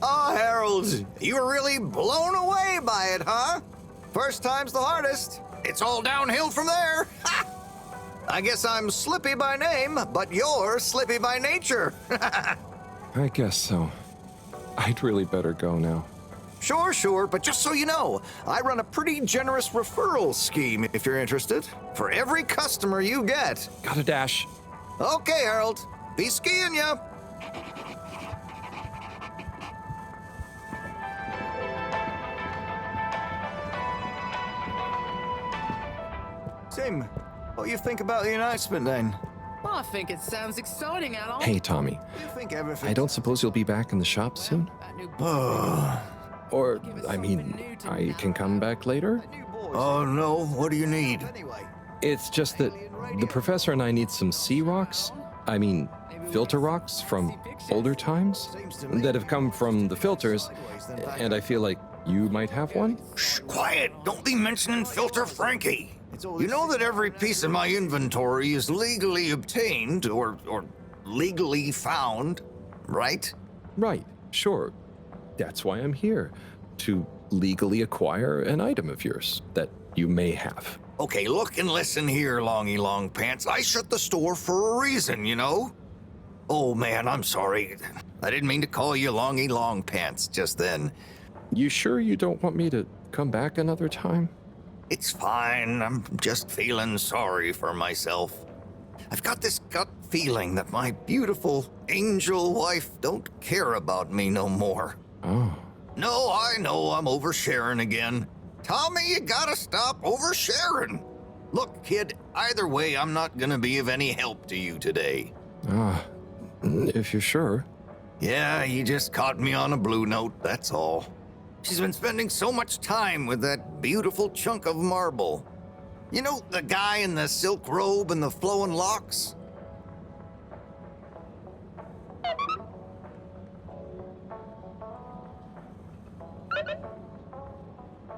Oh, Harold, you were really blown away by it, huh? First time's the hardest. It's all downhill from there. I guess I'm Slippy by name, but you're Slippy by nature. I guess so. I'd really better go now. Sure, but just so you know, I run a pretty generous referral scheme if you're interested. For every customer you get. Gotta dash. Okay, Harold. Be skiing ya. Tim, what do you think about the announcement then? Well, I think it sounds exciting, Al. Hey, Tommy. You think everything... I don't suppose you'll be back in the shop soon? Or, I mean, I can come back later? Oh, no. What do you need? It's just that the professor and I need some sea rocks, I mean, filter rocks from older times that have come from the filters, and I feel like you might have one? Shh, quiet. Don't be mentioning Filter Frankie. You know that every piece of my inventory is legally obtained or legally found, right? Right, sure. That's why I'm here, to legally acquire an item of yours that you may have. Okay, look and listen here, Longy Long Pants. I shut the store for a reason, you know? Oh man, I'm sorry. I didn't mean to call you Longy Long Pants just then. You sure you don't want me to come back another time? It's fine. I'm just feeling sorry for myself. I've got this gut feeling that my beautiful angel wife don't care about me no more. Oh. No, I know I'm oversharing again. Tommy, you gotta stop oversharing. Look, kid, either way, I'm not gonna be of any help to you today. If you're sure. Yeah, you just caught me on a blue note, that's all. She's been spending so much time with that beautiful chunk of marble. You know, the guy in the silk robe and the flowing locks?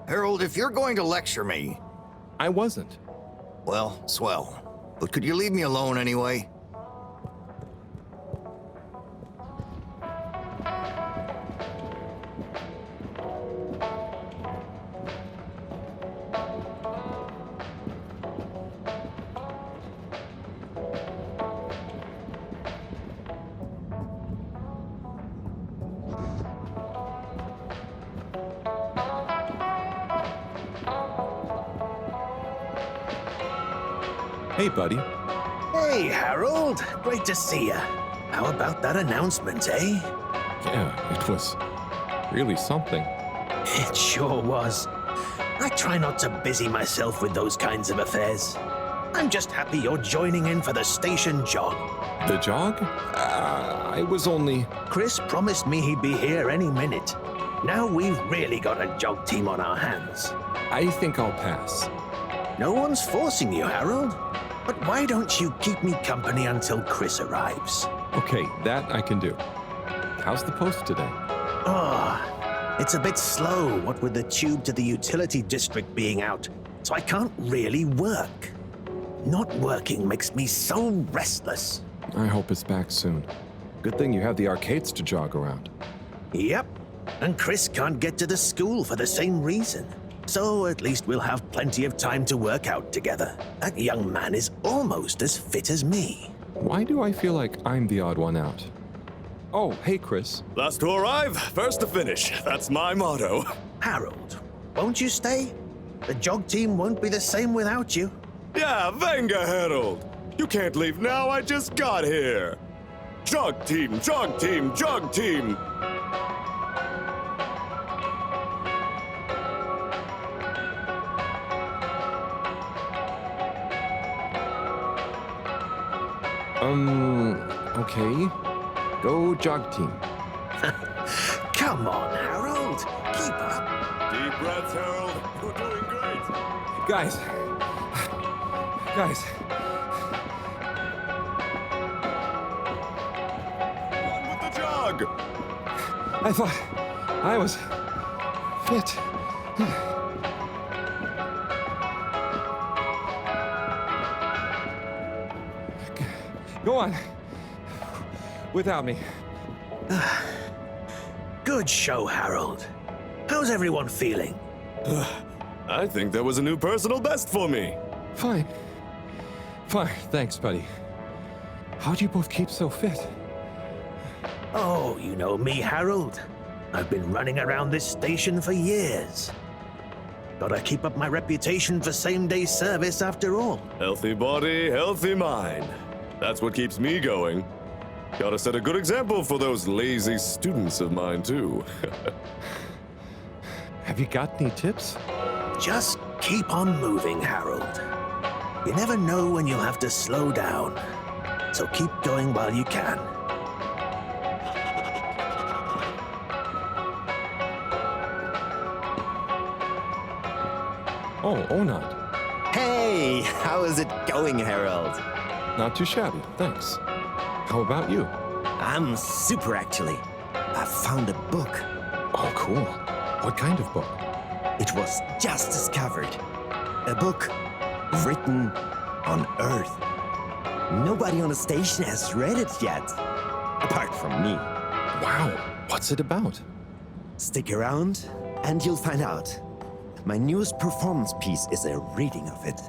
Harold, if you're going to lecture me... I wasn't. Well, swell. But could you leave me alone anyway? Hey, buddy. Hey, Harold. Great to see ya. How about that announcement, eh? Yeah, it was really something. It sure was. I try not to busy myself with those kinds of affairs. I'm just happy you're joining in for the station jog. The jog? I was only... Chris promised me he'd be here any minute. Now we've really got a jog team on our hands. I think I'll pass. No one's forcing you, Harold. But why don't you keep me company until Chris arrives? Okay, that I can do. How's the post today? Oh, it's a bit slow, what with the tube to the utility district being out, so I can't really work. Not working makes me so restless. I hope it's back soon. Good thing you have the arcades to jog around. Yep, and Chris can't get to the school for the same reason. So at least we'll have plenty of time to work out together. That young man is almost as fit as me. Why do I feel like I'm the odd one out? Oh, hey, Chris. Last to arrive, first to finish. That's my motto. Harold, won't you stay? The jog team won't be the same without you. Yeah, venga, Harold. You can't leave now, I just got here. Jog team, jog team, jog team. Okay. Go jog team. Come on, Harold. Keep up. Deep breaths, Harold. You're doing great. Guys. On with the jog. I thought I was fit. Go on. Without me. Good show, Harold. How's everyone feeling? I think there was a new personal best for me. Fine. Thanks, buddy. How'd you both keep so fit? Oh, you know me, Harold. I've been running around this station for years. Gotta keep up my reputation for same-day service after all. Healthy body, healthy mind. That's what keeps me going. Gotta set a good example for those lazy students of mine, too. Have you got any tips? Just keep on moving, Harold. You never know when you'll have to slow down. So keep going while you can. Oh, Onad. Hey, how is it going, Harold? Not too shabby, thanks. How about you? I'm super, actually. I found a book. Oh, cool. What kind of book? It was just discovered. A book written on Earth. Nobody on the station has read it yet, apart from me. Wow. What's it about? Stick around, and you'll find out. My newest performance piece is a reading of it.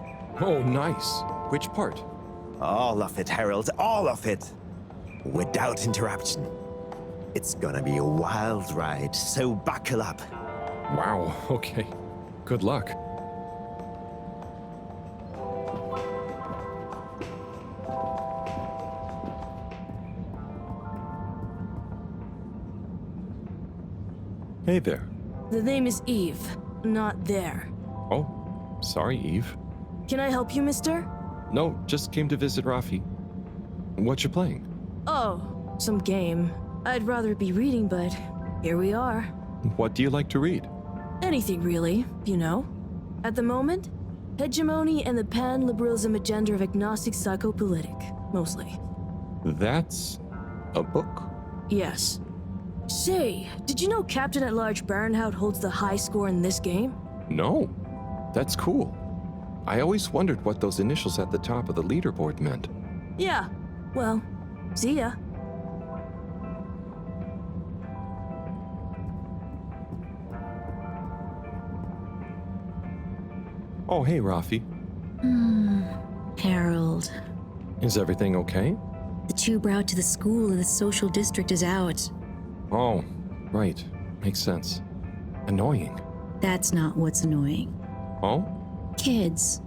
Oh, nice. Which part? All of it, Harold, all of it. Without interruption. It's gonna be a wild ride, so buckle up. Wow, okay. Good luck. Hey there. The name is Eve, not there. Oh, sorry, Eve. Can I help you, mister? No, just came to visit Rafi. What you playing? Oh, some game. I'd rather be reading, but here we are. What do you like to read? Anything really, you know. At the moment, hegemony and the pan-liberalism agenda of agnostic psychopolitic, mostly. That's a book? Yes. Say, did you know Captain-at-Large Baronhout holds the high score in this game? No. That's cool. I always wondered what those initials at the top of the leaderboard meant. Yeah. Well, see ya. Oh, hey, Rafi. Harold. Is everything okay? The tube route to the school in the social district is out. Oh, right. Makes sense. Annoying. That's not what's annoying. Oh? Kids.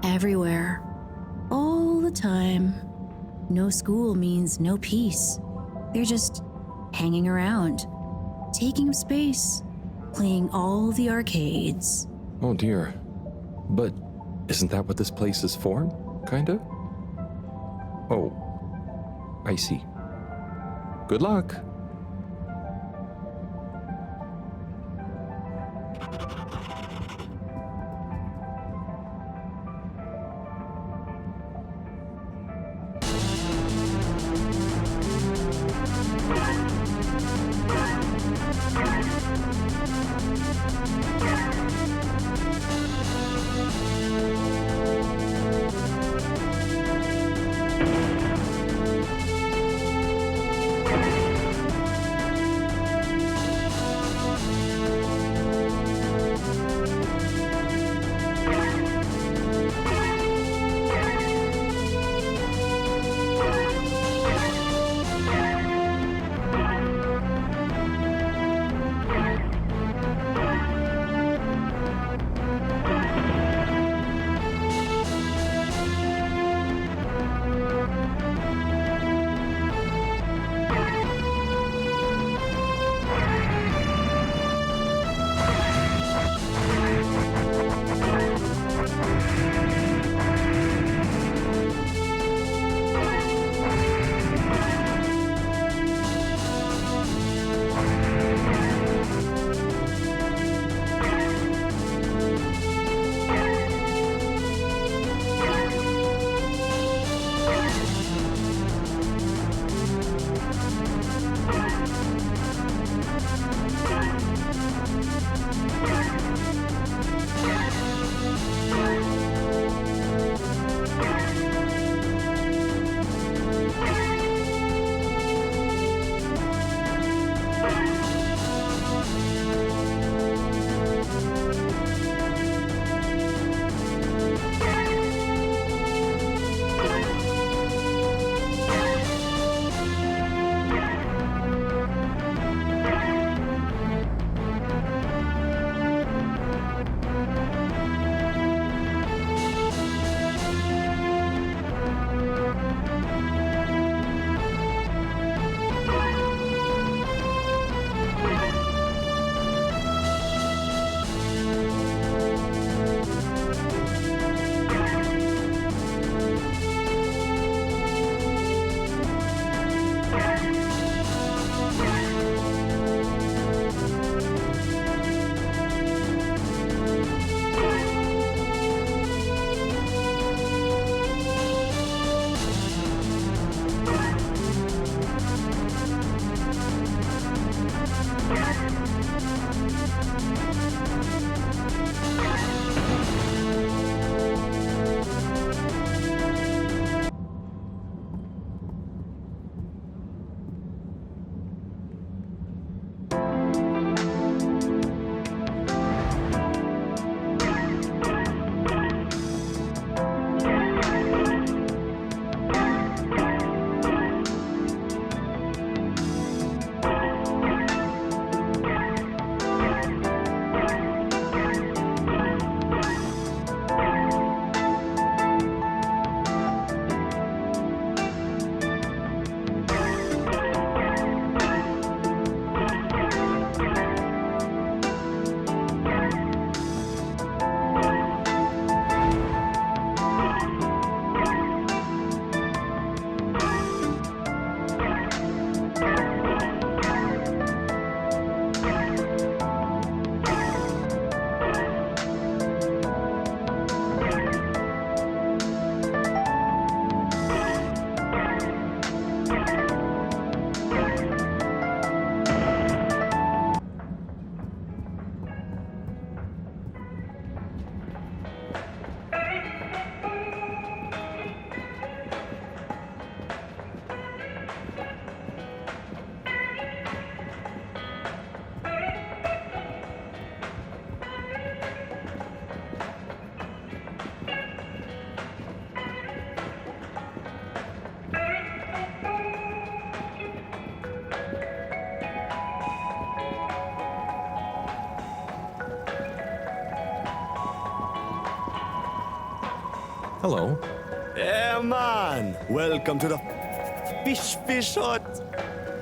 Everywhere. All the time. No school means no peace. They're just hanging around, taking up space, playing all the arcades. Oh dear. But isn't that what this place is for? Kinda? Oh. I see. Good luck. Hello. Yeah, man. Welcome to the fish hut.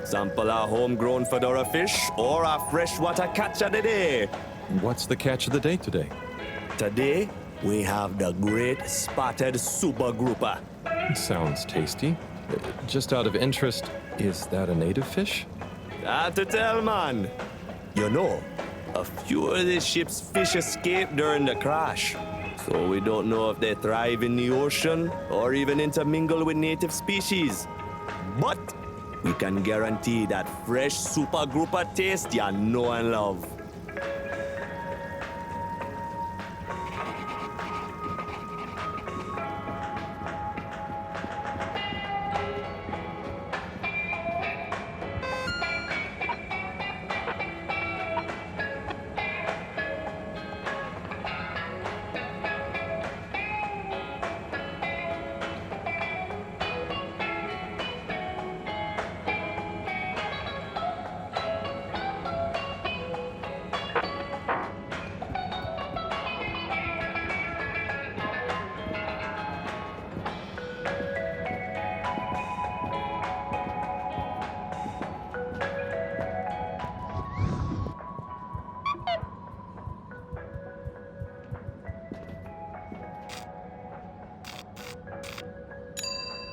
Sample a homegrown fedora fish or a freshwater catch of the day. What's the catch of the day today? Today, we have the great spotted super grouper. Sounds tasty. Just out of interest, is that a native fish? Hard to tell, man. You know, a few of the ship's fish escaped during the crash. So we don't know if they thrive in the ocean or even intermingle with native species. But we can guarantee that fresh super grouper taste you know and love.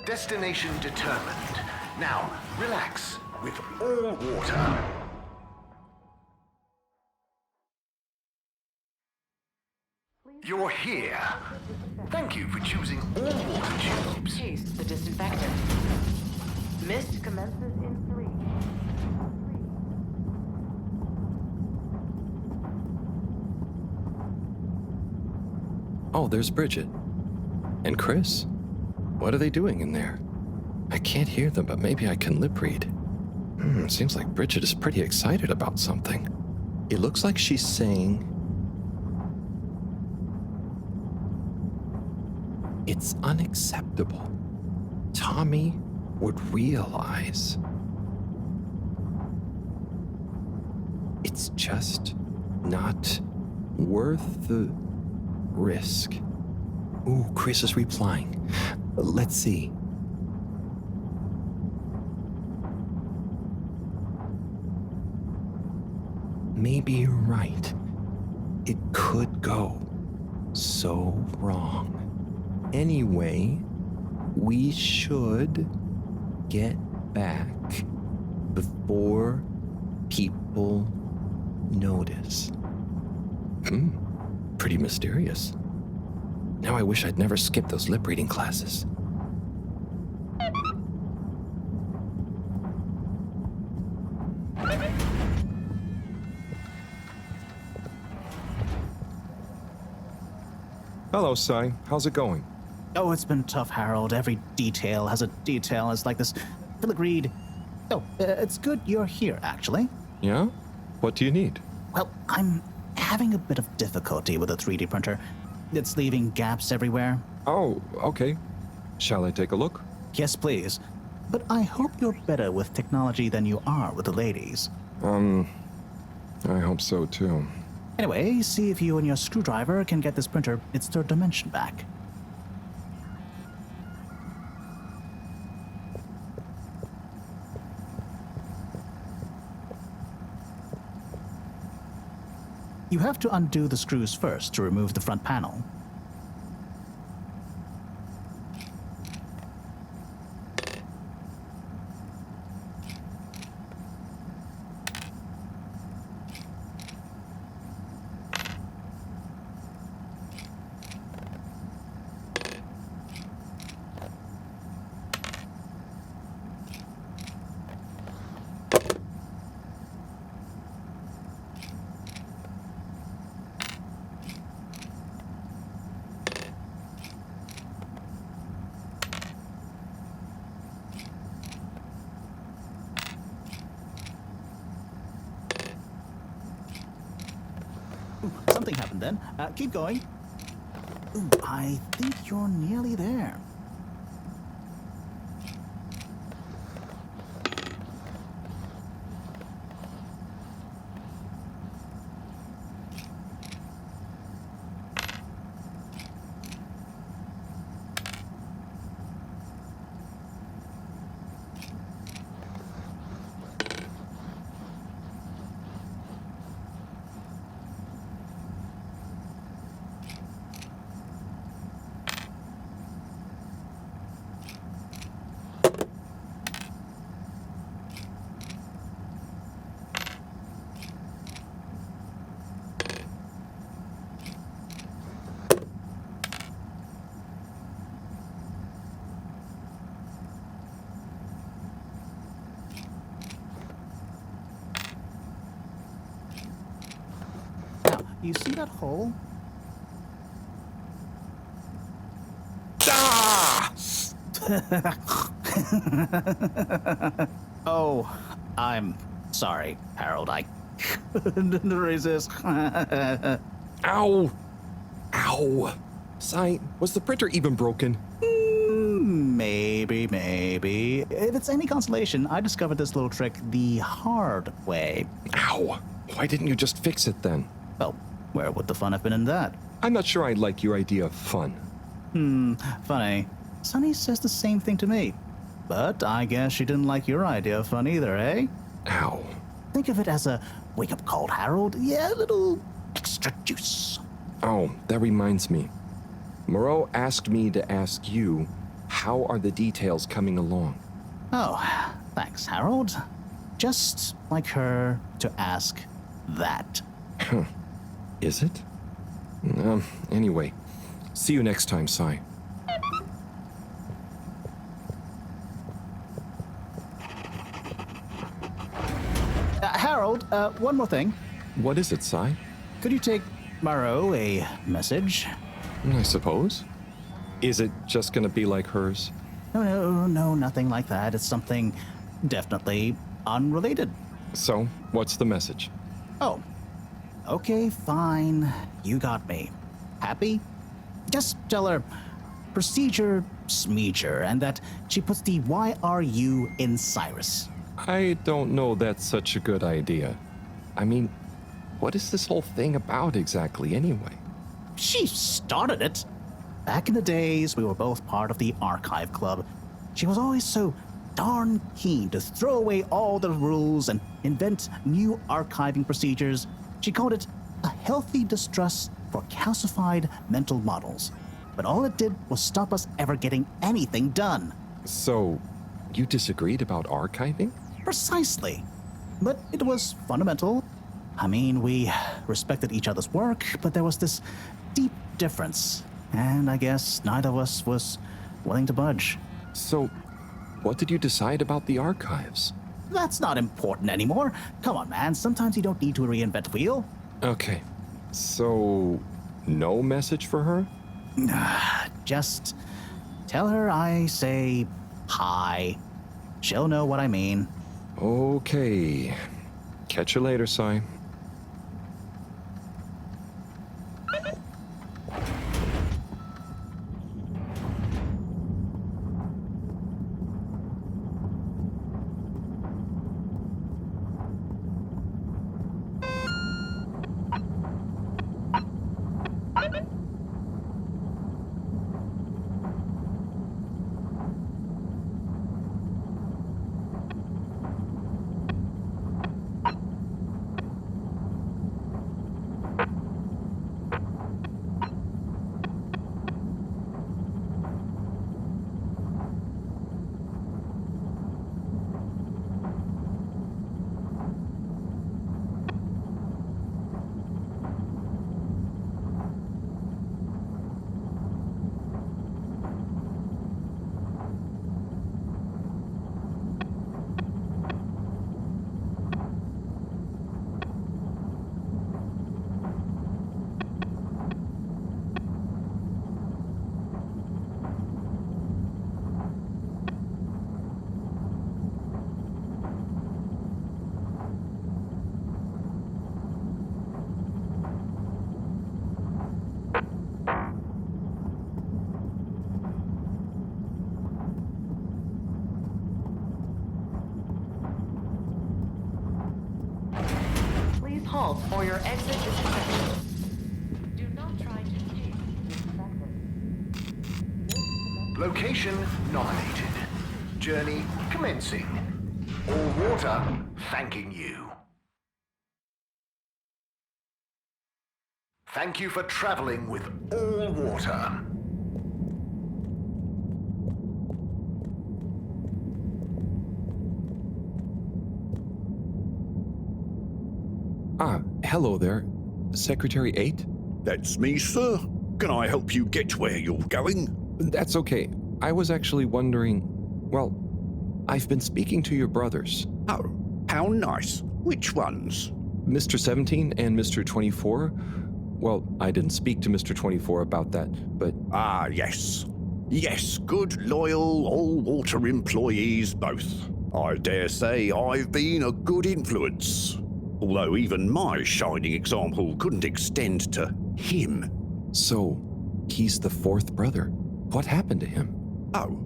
Destination determined. Now, relax with all water. You're here. Thank you for choosing all water tubes. Taste the disinfectant. Mist commences in 3. Oh, there's Bridget. And Chris. What are they doing in there? I can't hear them, but maybe I can lip read. Seems like Bridget is pretty excited about something. It looks like she's saying, "It's unacceptable. Tommy would realize it's just not worth the risk." Ooh, Chris is replying. Let's see. Maybe you're right. It could go so wrong. Anyway, we should get back before people notice. Pretty mysterious. Now I wish I'd never skipped those lip reading classes. Hello, Sai. How's it going? Oh, it's been tough, Harold. Every detail has a detail. It's like this filigreed. Oh, it's good you're here, actually. Yeah? What do you need? Well, I'm having a bit of difficulty with a 3D printer. It's leaving gaps everywhere. Oh, okay. Shall I take a look? Yes, please. But I hope you're better with technology than you are with the ladies. I hope so too. Anyway, see if you and your screwdriver can get this printer its third dimension back. You have to undo the screws first to remove the front panel. Something happened then. Keep going. Ooh, I think you're nearly there. You see that hole? Ah! Oh, I'm sorry, Harold. I couldn't resist. Ow! Ow! Sai, was the printer even broken? Maybe. If it's any consolation, I discovered this little trick the hard way. Ow! Why didn't you just fix it then? Well, where would the fun have been in that? I'm not sure I like your idea of fun. Funny. Sunny says the same thing to me. But I guess she didn't like your idea of fun either, eh? Ow. Think of it as a wake-up call, Harold. Yeah, a little extra juice. Oh, that reminds me. Moreau asked me to ask you, how are the details coming along? Oh, thanks, Harold. Just like her to ask that. Huh. Is it? Anyway, see you next time, Sai. Harold, one more thing. What is it, Sai? Could you take Moreau a message? I suppose. Is it just gonna be like hers? No, nothing like that. It's something definitely unrelated. So, what's the message? Oh, okay, fine. You got me. Happy? Just tell her procedure smeeger and that she puts the YRU in Cyrus. I don't know that's such a good idea. I mean, what is this whole thing about exactly anyway? She started it. Back in the days, we were both part of the Archive Club. She was always so darn keen to throw away all the rules and invent new archiving procedures. She called it a healthy distrust for calcified mental models. But all it did was stop us ever getting anything done. So, you disagreed about archiving? Precisely. But it was fundamental. I mean, we respected each other's work, but there was this deep difference. And I guess neither of us was willing to budge. So, what did you decide about the archives? That's not important anymore. Come on, man. Sometimes you don't need to reinvent the wheel. Okay. So, no message for her? Just tell her I say hi. She'll know what I mean. Okay. Catch you later, Sai. halt or your exit is protected. Do not try to escape. Location nominated. Journey commencing. All water thanking you. Thank you for traveling with All Water. Ah, hello there. Secretary 8? That's me, sir. Can I help you get where you're going? That's okay. I was actually wondering... Well, I've been speaking to your brothers. Oh, how nice. Which ones? Mr. 17 and Mr. 24. Well, I didn't speak to Mr. 24 about that, but... Ah, yes. Yes, good, loyal, all-water employees both. I dare say I've been a good influence. Although even my shining example couldn't extend to him. So, he's the fourth brother. What happened to him? Oh,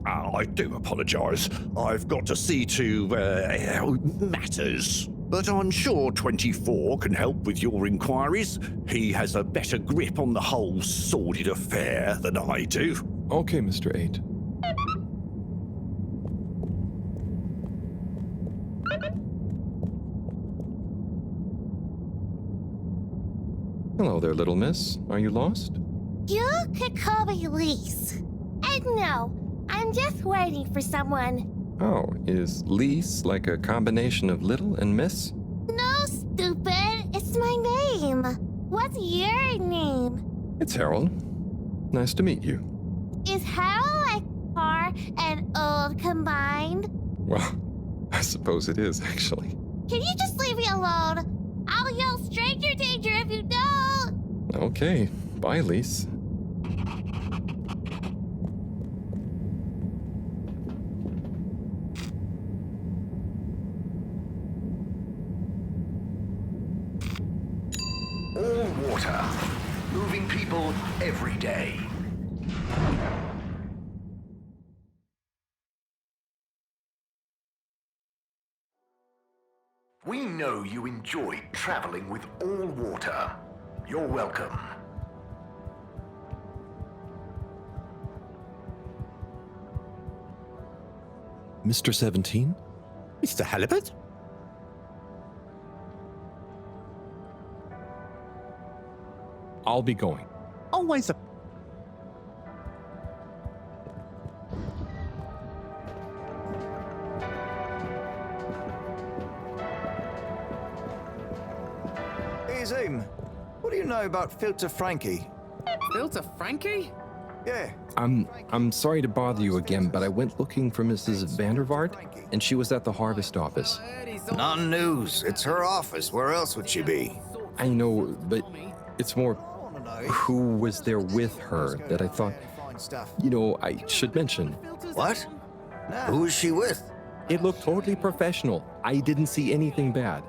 I do apologise. I've got to see to matters. But I'm sure 24 can help with your inquiries. He has a better grip on the whole sordid affair than I do. Okay, Mr. 8. Hello there, little miss. Are you lost? You could call me Lise. And no, I'm just waiting for someone. Oh, is Lise like a combination of little and miss? No, stupid. It's my name. What's your name? It's Harold. Nice to meet you. Is Harold like car and old combined? Well, I suppose it is, actually. Can you just leave me alone? I'll yell stranger danger if you don't. Okay, bye, Lise. All water. Moving people every day. We know you enjoyed traveling with all water. You're welcome. Mr. 17? Mr. Halibut? I'll be going. Always a... Hey, Zoom. What do you know about Filter Frankie? Filter Frankie? Yeah. I'm sorry to bother you again, but I went looking for Mrs. Vandervaart, and she was at the harvest office. Non-news. It's her office. Where else would she be? I know, but it's more who was there with her that I thought, I should mention. What? Who is she with? It looked totally professional. I didn't see anything bad.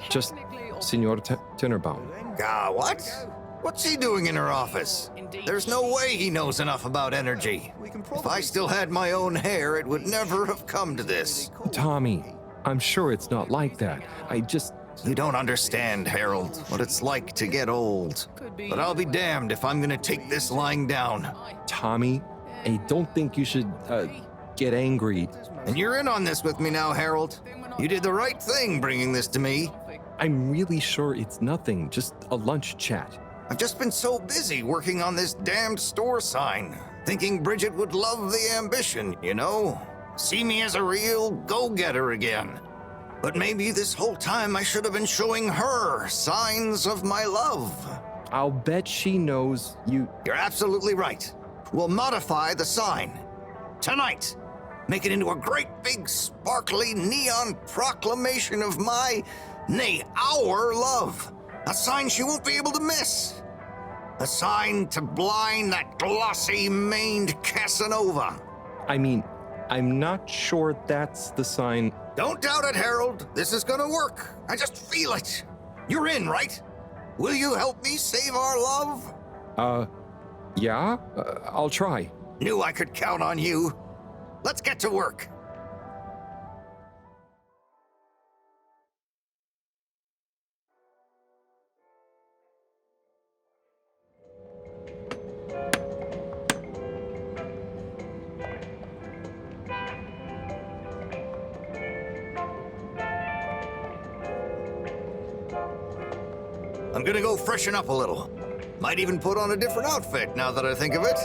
Just Senor Tenenbaum. What? What's he doing in her office? There's no way he knows enough about energy. If I still had my own hair, it would never have come to this. Tommy, I'm sure it's not like that. You don't understand, Harold, what it's like to get old. But I'll be damned if I'm gonna take this lying down. Tommy, I don't think you should, get angry. And you're in on this with me now, Harold. You did the right thing bringing this to me. I'm really sure it's nothing, just a lunch chat. I've just been so busy working on this damned store sign, thinking Bridget would love the ambition, See me as a real go-getter again. But maybe this whole time I should have been showing her signs of my love. I'll bet she knows you... You're absolutely right. We'll modify the sign. Tonight. Make it into a great big sparkly neon proclamation of our love. A sign she won't be able to miss. A sign to blind that glossy-maned Casanova. I'm not sure that's the sign... Don't doubt it, Harold. This is gonna work. I just feel it. You're in, right? Will you help me save our love? Yeah? I'll try. Knew I could count on you. Let's get to work. I'm gonna go freshen up a little. Might even put on a different outfit now that I think of it.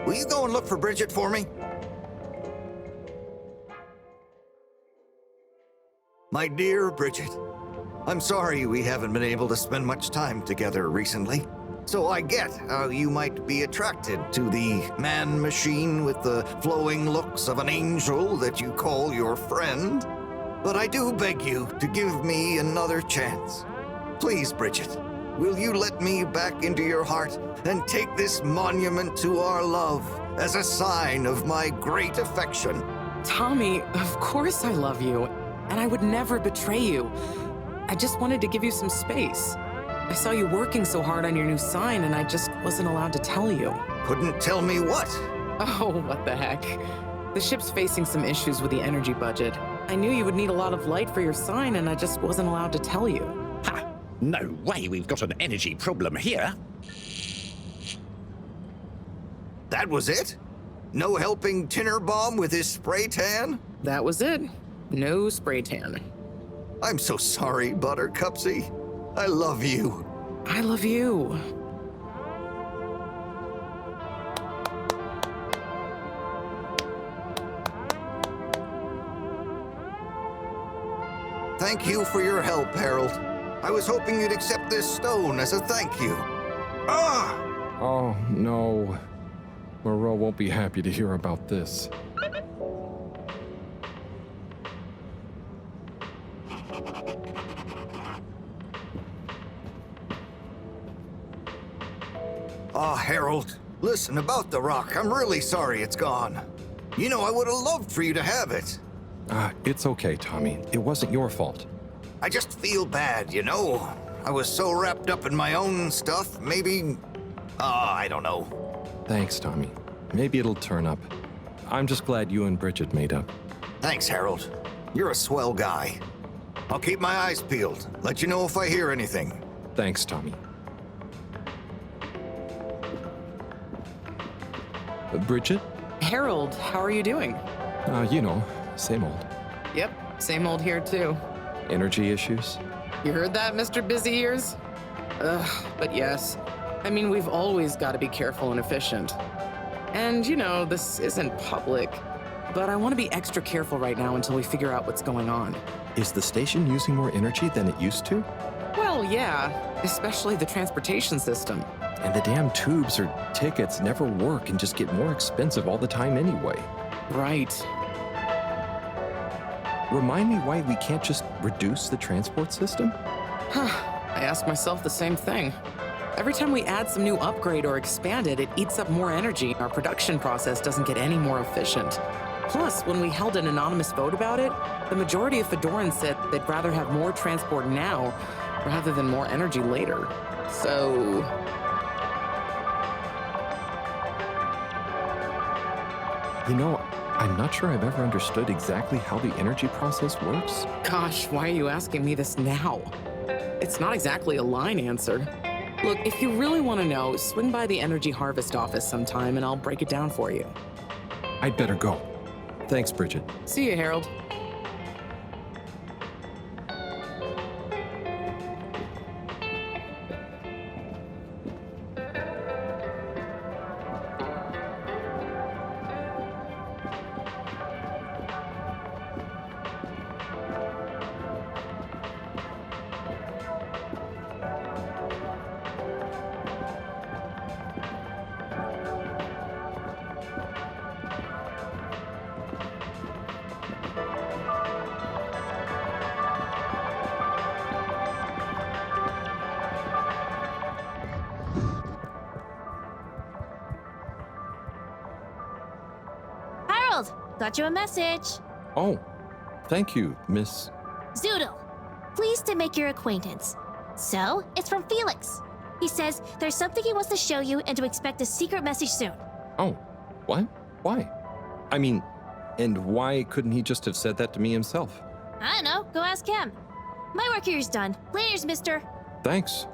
Will you go and look for Bridget for me? My dear Bridget, I'm sorry we haven't been able to spend much time together recently. So I get how you might be attracted to the man-machine with the flowing looks of an angel that you call your friend. But I do beg you to give me another chance. Please, Bridget. will you let me back into your heart and take this monument to our love as a sign of my great affection? Tommy, of course I love you, and I would never betray you. I just wanted to give you some space. I saw you working so hard on your new sign, and I just wasn't allowed to tell you. Couldn't tell me what? Oh, what the heck. The ship's facing some issues with the energy budget. I knew you would need a lot of light for your sign, and I just wasn't allowed to tell you. Ha! No way we've got an energy problem here. That was it? No helping Tinnerbomb with his spray tan? That was it. No spray tan. I'm so sorry, Buttercupsy. I love you. I love you. Thank you for your help, Harold. I was hoping you'd accept this stone as a thank you. Ah! Oh, no. Moreau won't be happy to hear about this. Ah, Harold, listen, about the rock, I'm really sorry it's gone. You know, I would have loved for you to have it. It's okay, Tommy. It wasn't your fault. I just feel bad, you know? I was so wrapped up in my own stuff, maybe... I don't know. Thanks, Tommy. Maybe it'll turn up. I'm just glad you and Bridget made up. Thanks, Harold. You're a swell guy. I'll keep my eyes peeled. Let you know if I hear anything. Thanks, Tommy. Bridget? Harold, how are you doing? You know, same old. Yep, same old here too. Energy issues? You heard that, Mr. Busy Ears? Ugh, but yes. I mean, we've always got to be careful and efficient. And, you know, this isn't public, but I want to be extra careful right now until we figure out what's going on. Is the station using more energy than it used to? Well, yeah, especially the transportation system. And the damn tubes or tickets never work and just get more expensive all the time anyway. Right. Remind me why we can't just reduce the transport system? I ask myself the same thing. Every time we add some new upgrade or expand it, it eats up more energy. Our production process doesn't get any more efficient. Plus, when we held an anonymous vote about it, the majority of Fedorans said they'd rather have more transport now rather than more energy later. So... You know, I'm not sure I've ever understood exactly how the energy process works. Gosh, why are you asking me this now? It's not exactly a line answer. Look, if you really want to know, swing by the Energy Harvest office sometime and I'll break it down for you. I'd better go. Thanks, Bridget. See you, Harold. Got you a message. Oh, thank you, Miss... Zoodle. Pleased to make your acquaintance. So, it's from Felix. He says there's something he wants to show you and to expect a secret message soon. Oh, what? Why? I mean, and why couldn't he just have said that to me himself? I don't know. Go ask him. My work here's done. Laters, mister. Thanks.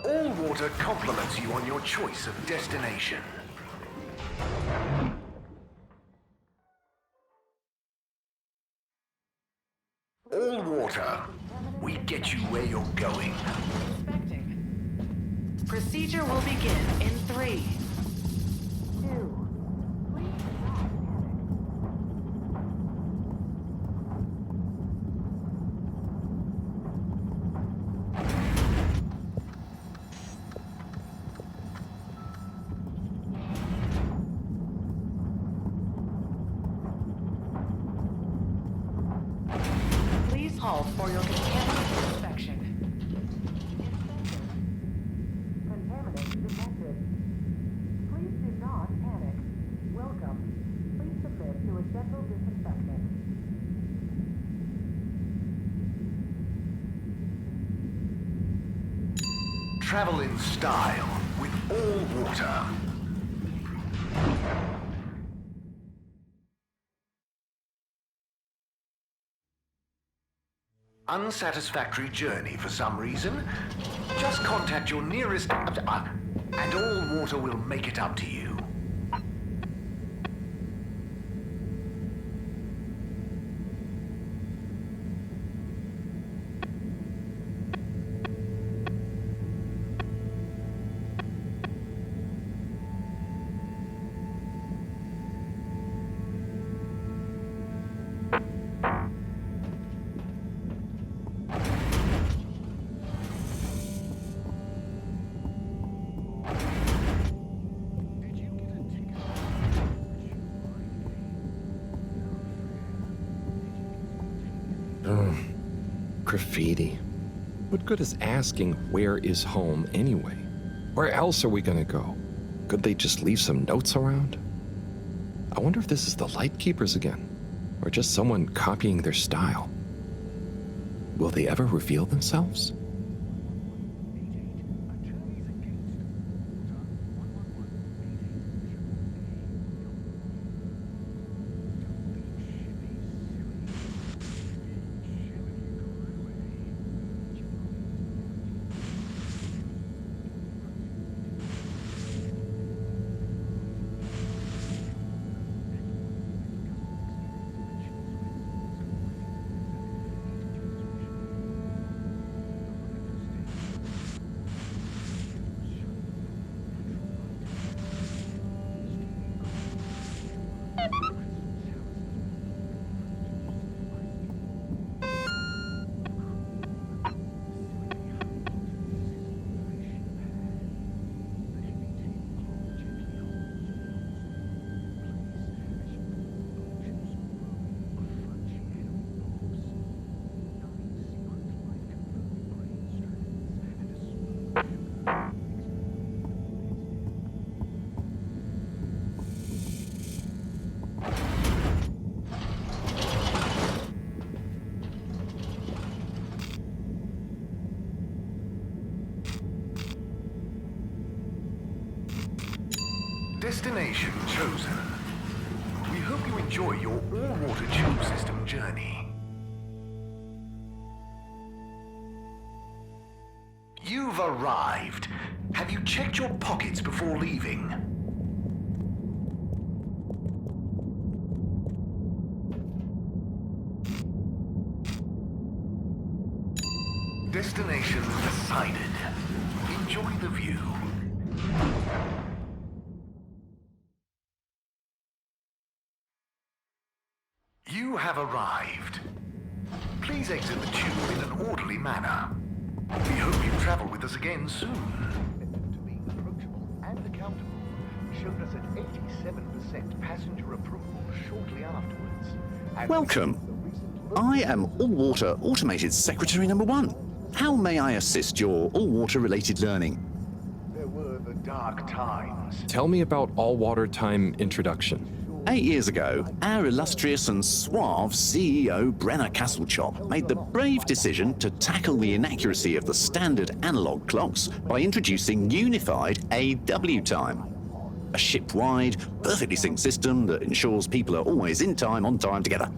All water compliments you on your choice of destination. All water. We get you where you're going. Procedure will begin in 3, 2. called for your contaminant inspection. Contaminant detected. Please do not panic. Welcome. Please submit to a central disinfectant. Travel in style with all water. Unsatisfactory journey for some reason? Just contact your nearest and all water will make it up to you. Graffiti. What good is asking where is home anyway? Where else are we gonna go? Could they just leave some notes around? I wonder if this is the Lightkeepers again, or just someone copying their style. Will they ever reveal themselves? Destination chosen. We hope you enjoy your all-water tube system journey. You've arrived. Have you checked your pockets before leaving? Destination decided. Enjoy the view. You have arrived. Please exit the tube in an orderly manner. We hope you travel with us again soon. To being approachable and accountable showed us at 87% passenger approval shortly afterwards. And Welcome. I am All-Water Automated Secretary number 1. How may I assist your all-water related learning? there were the dark times. Tell me about all-water time introduction. 8 years ago, our illustrious and suave CEO, Brenner Castlechop, made the brave decision to tackle the inaccuracy of the standard analog clocks by introducing unified AW time. A ship-wide, perfectly synced system that ensures people are always in time, on time together.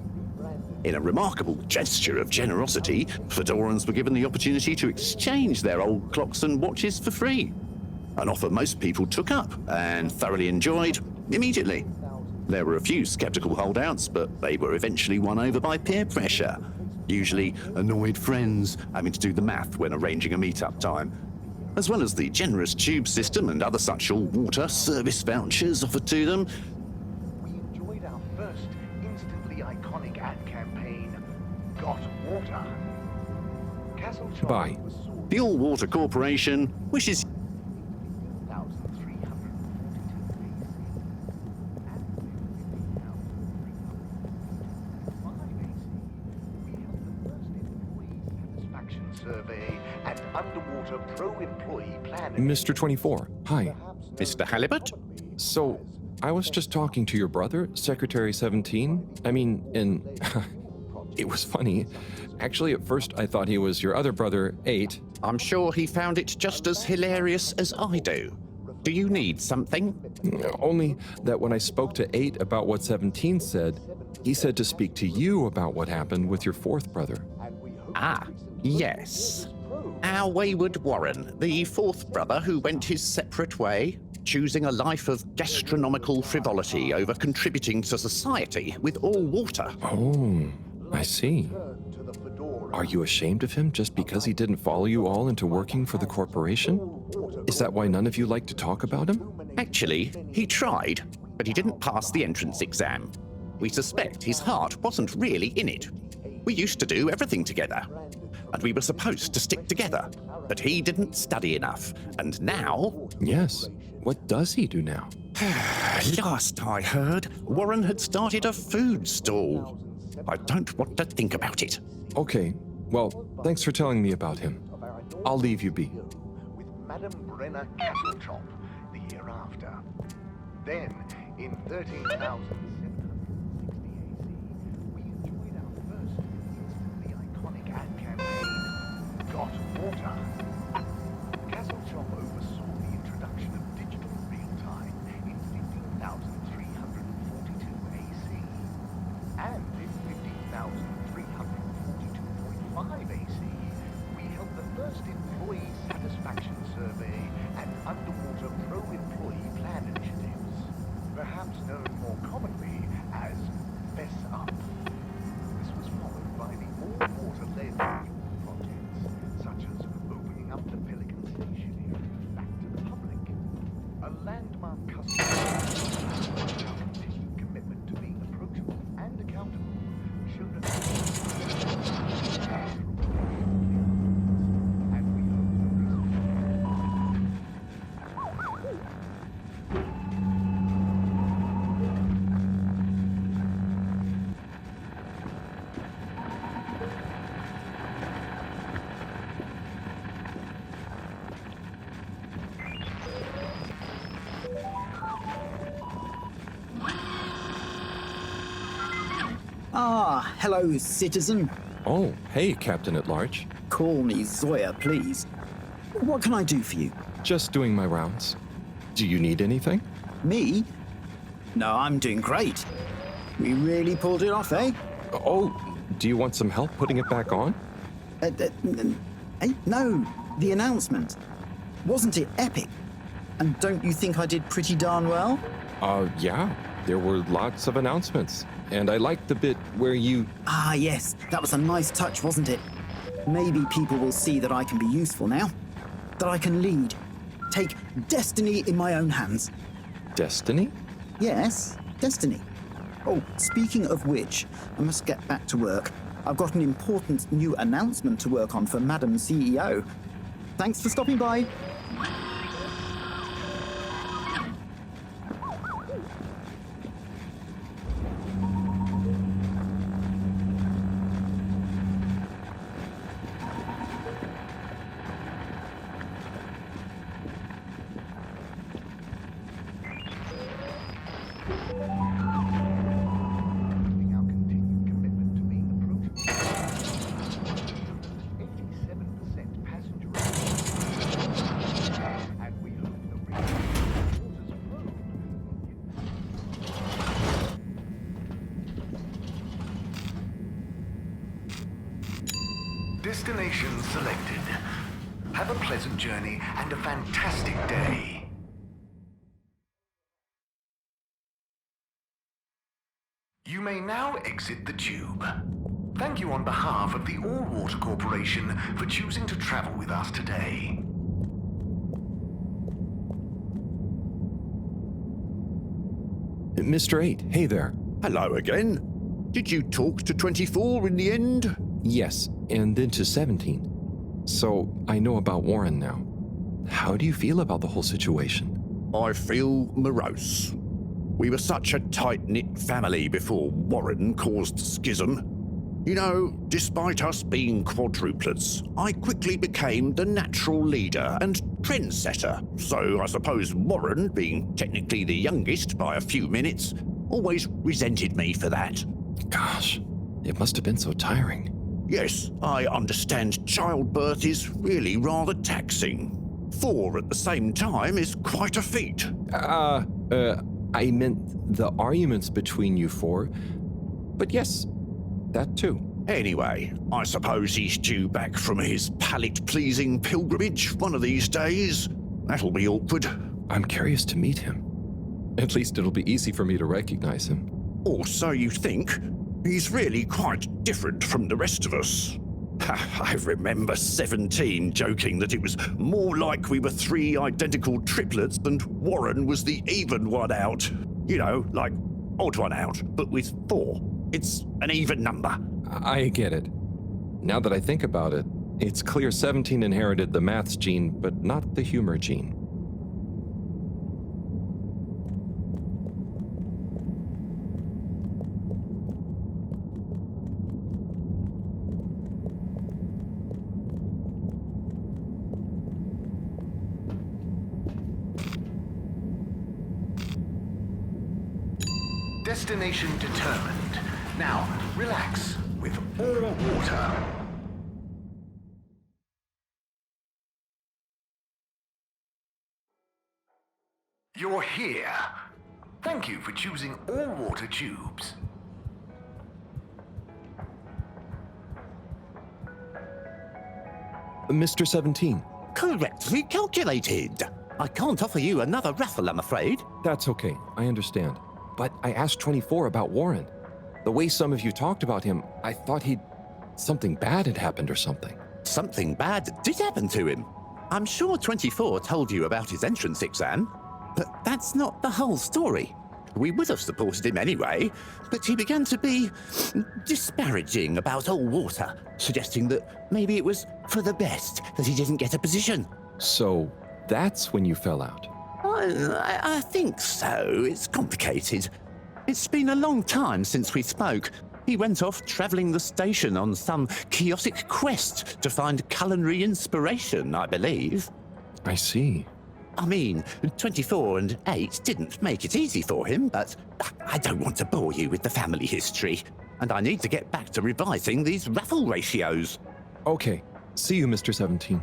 In a remarkable gesture of generosity, Fedorans were given the opportunity to exchange their old clocks and watches for free. An offer most people took up and thoroughly enjoyed immediately. There were a few skeptical holdouts, but they were eventually won over by peer pressure. Usually annoyed friends having to do the math when arranging a meet-up time. As well as the generous tube system and other such all-water service vouchers offered to them. We enjoyed our first instantly iconic ad campaign, Got Water. Castlechop Bye. The All-Water Corporation wishes survey and underwater pro-employee plan. Mr. 24, hi. Mr. Halibut? So, I was just talking to your brother, Secretary 17. It was funny. Actually, at first I thought he was your other brother, 8. I'm sure he found it just as hilarious as I do. Do you need something? Only that when I spoke to 8 about what 17 said, he said to speak to you about what happened with your 4th brother. Ah, yes. Our wayward Warren, the 4th brother who went his separate way, choosing a life of gastronomical frivolity over contributing to society with all water. Oh, I see. Are you ashamed of him just because he didn't follow you all into working for the corporation? Is that why none of you like to talk about him? Actually, he tried, but he didn't pass the entrance exam. We suspect his heart wasn't really in it. We used to do everything together, and we were supposed to stick together, but he didn't study enough, and now... Yes. What does he do now? Last I heard, Warren had started a food stall. I don't want to think about it. Okay, well, thanks for telling me about him. I'll leave you be. With Madame Brenner Castlechop the year after. Then, in 13,760 AC, we enjoyed our first instantly iconic ad campaign, Got Water. Castlechop oversaw the introduction of digital real-time in 15,342 AC. And in 15,342.5 AC, we held the first employee satisfaction survey and underwater pro-employee plan initiatives, perhaps known more commonly as Fess Up. This was followed by the all-water-led projects, such as opening up the Pelican Station area back to the public. A landmark customer our continued commitment to being approachable and accountable showed us and we hope Ah, hello, citizen. Oh, hey, Captain at Large. Call me Zoya, please. What can I do for you? Just doing my rounds. Do you need anything? Me? No, I'm doing great. We really pulled it off, eh? Oh, do you want some help putting it back on? No, the announcement. Wasn't it epic? And don't you think I did pretty darn well? Yeah. There were lots of announcements. And I liked the bit where you... Ah, yes. That was a nice touch, wasn't it? Maybe people will see that I can be useful now. That I can lead. Take destiny in my own hands. Destiny? Yes, destiny. Oh, speaking of which, I must get back to work. I've got an important new announcement to work on for Madam CEO. Thanks for stopping by. Destination selected. Have a pleasant journey and a fantastic day. You may now exit the tube. Thank you on behalf of the All Water Corporation for choosing to travel with us today. Mr. 8, hey there. Hello again. Did you talk to 24 in the end? Yes, and then to 17. So, I know about Warren now. How do you feel about the whole situation? I feel morose. We were such a tight-knit family before Warren caused schism. You know, despite us being quadruplets, I quickly became the natural leader and trendsetter. So I suppose Warren, being technically the youngest by a few minutes, always resented me for that. Gosh, it must have been so tiring. Yes, I understand childbirth is really rather taxing. 4 at the same time is quite a feat. I meant the arguments between you 4. But yes, that too. Anyway, I suppose he's due back from his palate-pleasing pilgrimage one of these days. That'll be awkward. I'm curious to meet him. At least it'll be easy for me to recognize him. Or so you think. He's really quite different from the rest of us. I remember 17 joking that it was more like we were 3 identical triplets and Warren was the even one out. You know, like odd one out, but with 4. It's an even number. I get it. Now that I think about it, it's clear 17 inherited the maths gene, but not the humor gene. Destination determined. Now, relax with all water. You're here. Thank you for choosing all water tubes. Mr. 17. Correctly calculated. I can't offer you another raffle, I'm afraid. That's okay, I understand. But I asked 24 about Warren. The way some of you talked about him, I thought something bad had happened or something. Something bad did happen to him. I'm sure 24 told you about his entrance exam, but that's not the whole story. We would have supported him anyway, but he began to be disparaging about all water, suggesting that maybe it was for the best that he didn't get a position. So that's when you fell out? I think so. It's complicated. It's been a long time since we spoke. He went off travelling the station on some chaotic quest to find culinary inspiration, I believe. I see. I mean, 24 and 8 didn't make it easy for him, but I don't want to bore you with the family history, and I need to get back to revising these raffle ratios. Okay. See you, Mr. 17.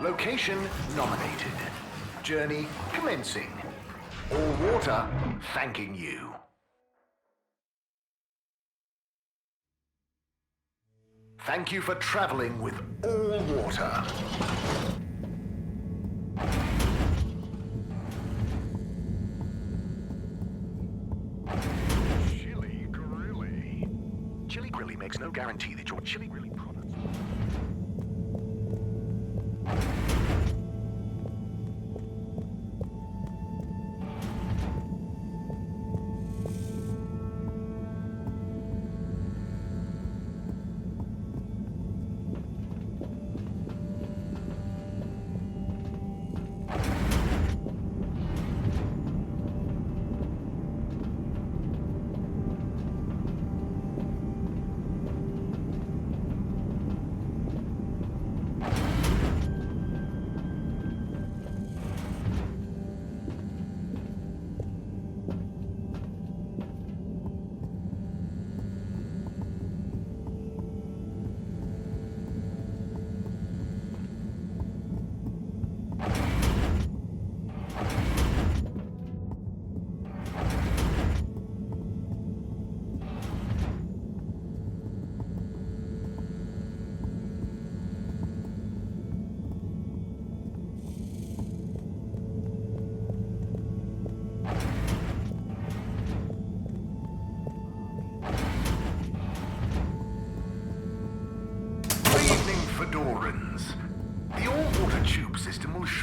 Location nominated. Journey commencing. All water thanking you. Thank you for traveling with all water. Chili Grilly. Chili Grilly makes no guarantee that your Chili Grilly products...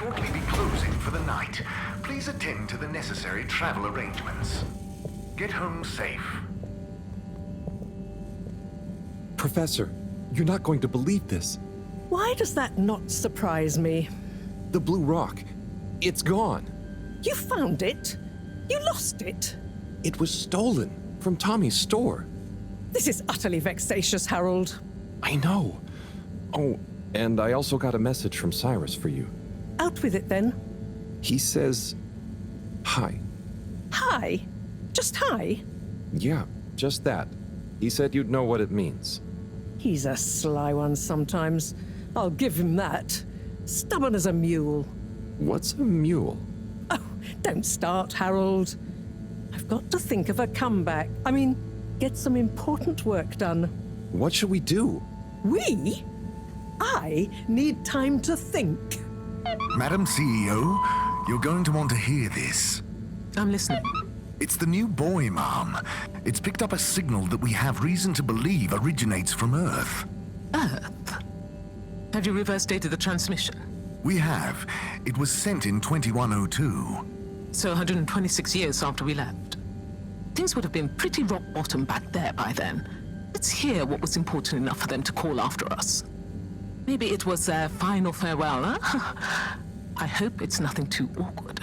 shortly be closing for the night. Please attend to the necessary travel arrangements. Get home safe. Professor, you're not going to believe this. Why does that not surprise me? The blue rock. It's gone. You found it? You lost it? It was stolen from Tommy's store. This is utterly vexatious, Harold. I know. Oh, and I also got a message from Cyrus for you. Out with it, then. He says, hi. Hi? Just hi? Yeah, just that. He said you'd know what it means. He's a sly one sometimes. I'll give him that. Stubborn as a mule. What's a mule? Oh, don't start, Harold. I've got to think of a comeback. I mean, get some important work done. What should we do? We? I need time to think. Madam CEO, you're going to want to hear this. I'm listening. It's the new buoy, Mom. It's picked up a signal that we have reason to believe originates from Earth. Earth? Have you reverse dated the transmission? We have. It was sent in 2102. So 126 years after we left. Things would have been pretty rock bottom back there by then. Let's hear what was important enough for them to call after us. Maybe it was their final farewell, huh? I hope it's nothing too awkward.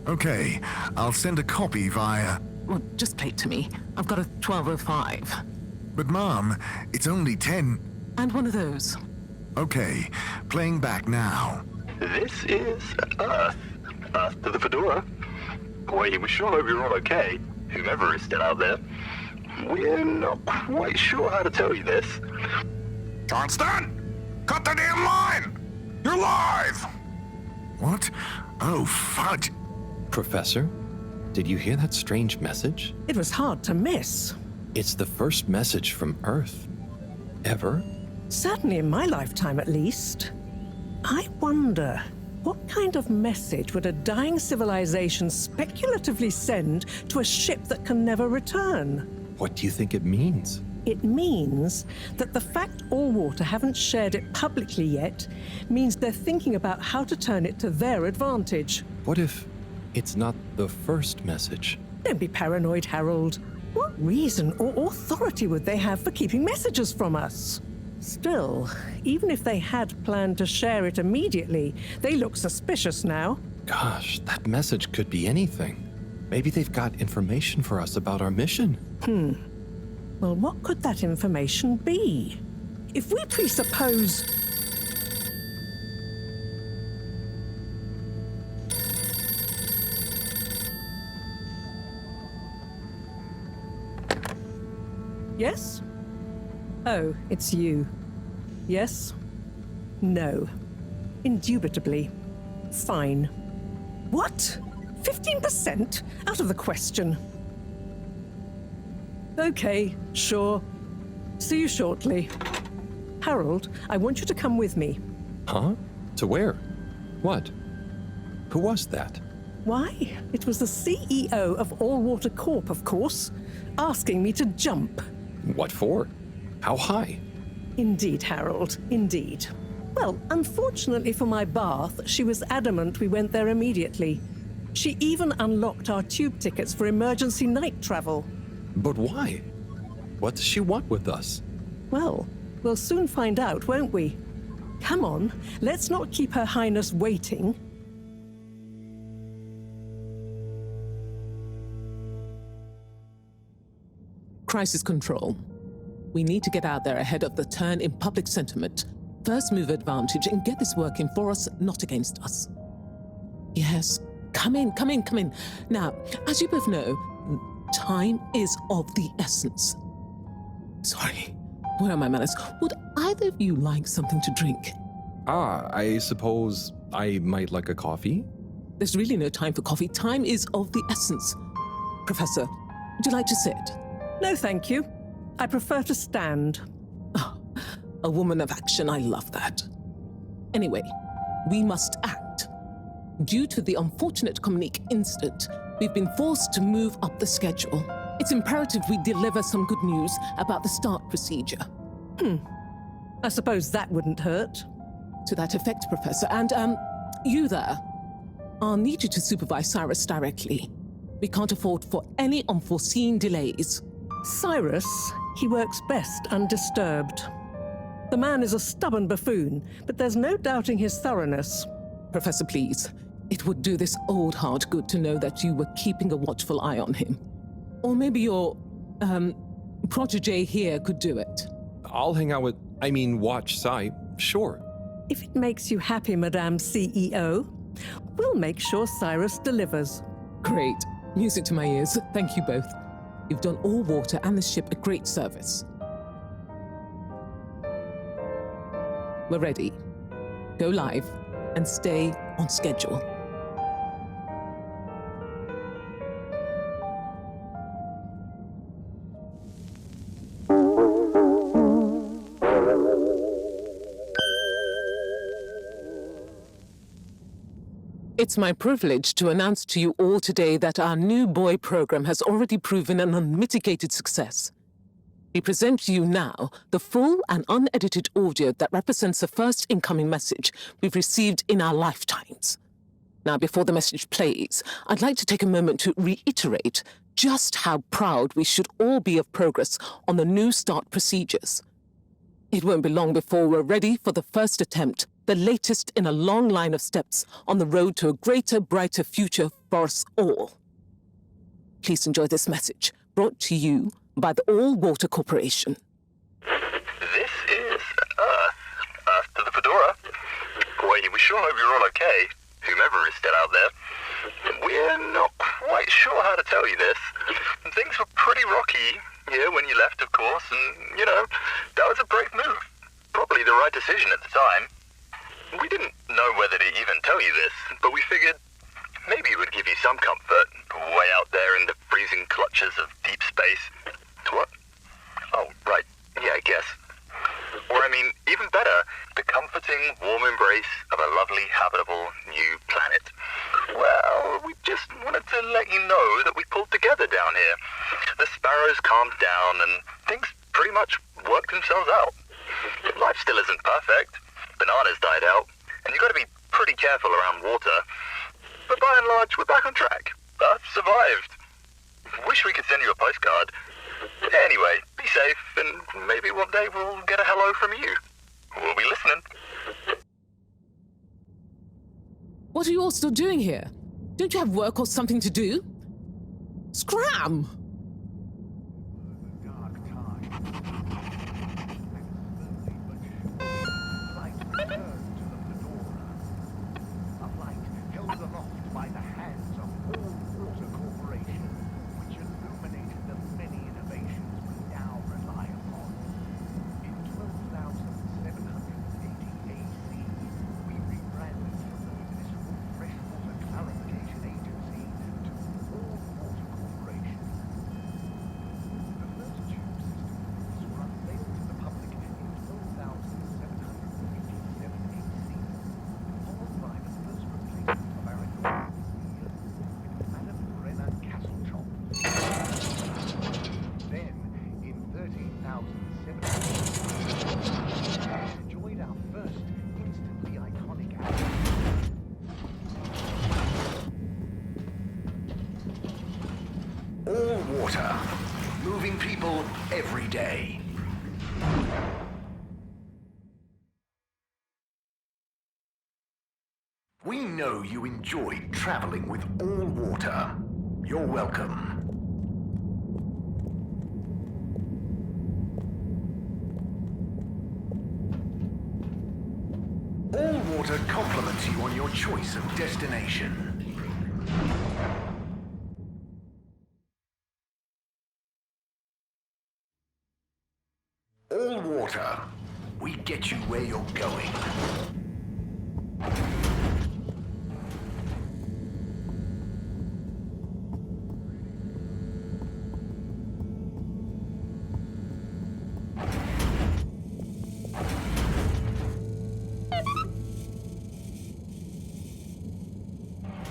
Okay, I'll send a copy via... Well, just play it to me. I've got a 1205. But Mom, it's only 10... And one of those. Okay, playing back now. This is Earth. Earth to the Fedora. We sure hope you're all okay, whomever is still out there. We're not quite sure how to tell you this. Johnston! Cut the damn line! You're live! What? Oh, fudge. Professor, did you hear that strange message? It was hard to miss. It's the first message from Earth. Ever? Certainly in my lifetime, at least. I wonder, what kind of message would a dying civilization speculatively send to a ship that can never return? What do you think it means? It means that the fact Allwater haven't shared it publicly yet means they're thinking about how to turn it to their advantage. What if it's not the first message? Don't be paranoid, Harold. What reason or authority would they have for keeping messages from us? Still, even if they had planned to share it immediately, they look suspicious now. Gosh, that message could be anything. Maybe they've got information for us about our mission. Well, what could that information be? If we presuppose... Yes? Oh, it's you. Yes? No. Indubitably. Fine. What? 15%? Out of the question. Okay, sure. See you shortly. Harold, I want you to come with me. Huh? To where? What? Who was that? Why? It was the CEO of Allwater Corp, of course, asking me to jump. What for? How high? Indeed, Harold, indeed. Well, unfortunately for my bath, she was adamant we went there immediately. She even unlocked our tube tickets for emergency night travel. But why? What does she want with us? Well, we'll soon find out, won't we? Come on, let's not keep Her Highness waiting. Crisis control. We need to get out there ahead of the turn in public sentiment. First move advantage and get this working for us, not against us. Yes, come in. Now, as you both know, time is of the essence. Sorry, where are my manners? Would either of you like something to drink? I suppose I might like a coffee? There's really no time for coffee. Time is of the essence. Professor, would you like to sit? No, thank you. I prefer to stand. Oh, a woman of action, I love that. Anyway, we must act. Due to the unfortunate Communique incident, we've been forced to move up the schedule. It's imperative we deliver some good news about the start procedure. I suppose that wouldn't hurt. To that effect, Professor. And, You there. I'll need you to supervise Cyrus directly. We can't afford for any unforeseen delays. Cyrus, he works best undisturbed. The man is a stubborn buffoon, but there's no doubting his thoroughness. Professor, please. It would do this old heart good to know that you were keeping a watchful eye on him. Or maybe your, protege here could do it. I'll hang out with, watch Cy, sure. If it makes you happy, Madame CEO, we'll make sure Cyrus delivers. Great. Music to my ears. Thank you both. You've done all water and the ship a great service. We're ready. Go live and stay on schedule. It's my privilege to announce to you all today that our new boy program has already proven an unmitigated success. We present to you now the full and unedited audio that represents the first incoming message we've received in our lifetimes. Now, before the message plays, I'd like to take a moment to reiterate just how proud we should all be of progress on the new start procedures. It won't be long before we're ready for the first attempt, the latest in a long line of steps on the road to a greater, brighter future for us all. Please enjoy this message, brought to you by the All Water Corporation. This is Earth to the Fedora. We sure hope you're all okay, whomever is still out there. We're not quite sure how to tell you this. Things were pretty rocky here when you left, of course, and, that was a brave move. Probably the right decision at the time. We didn't know whether to even tell you this, but we figured maybe it would give you some comfort way out there in the freezing clutches of deep space. What? Oh, right. Yeah, I guess. Or, even better, the comforting, warm embrace of a lovely, habitable new planet. Well, we just wanted to let you know that we pulled together down here. The sparrows calmed down and things pretty much worked themselves out. Life still isn't perfect. Bananas died out, and you got to be pretty careful around water. But by and large, we're back on track. Earth survived. Wish we could send you a postcard. Anyway, be safe, and maybe one day we'll get a hello from you. We'll be listening. What are you all still doing here? Don't you have work or something to do? Scram! All water, moving people every day. We know you enjoyed traveling with All Water. You're welcome. All Water compliments you on your choice of destination. All Water, we get you where you're going.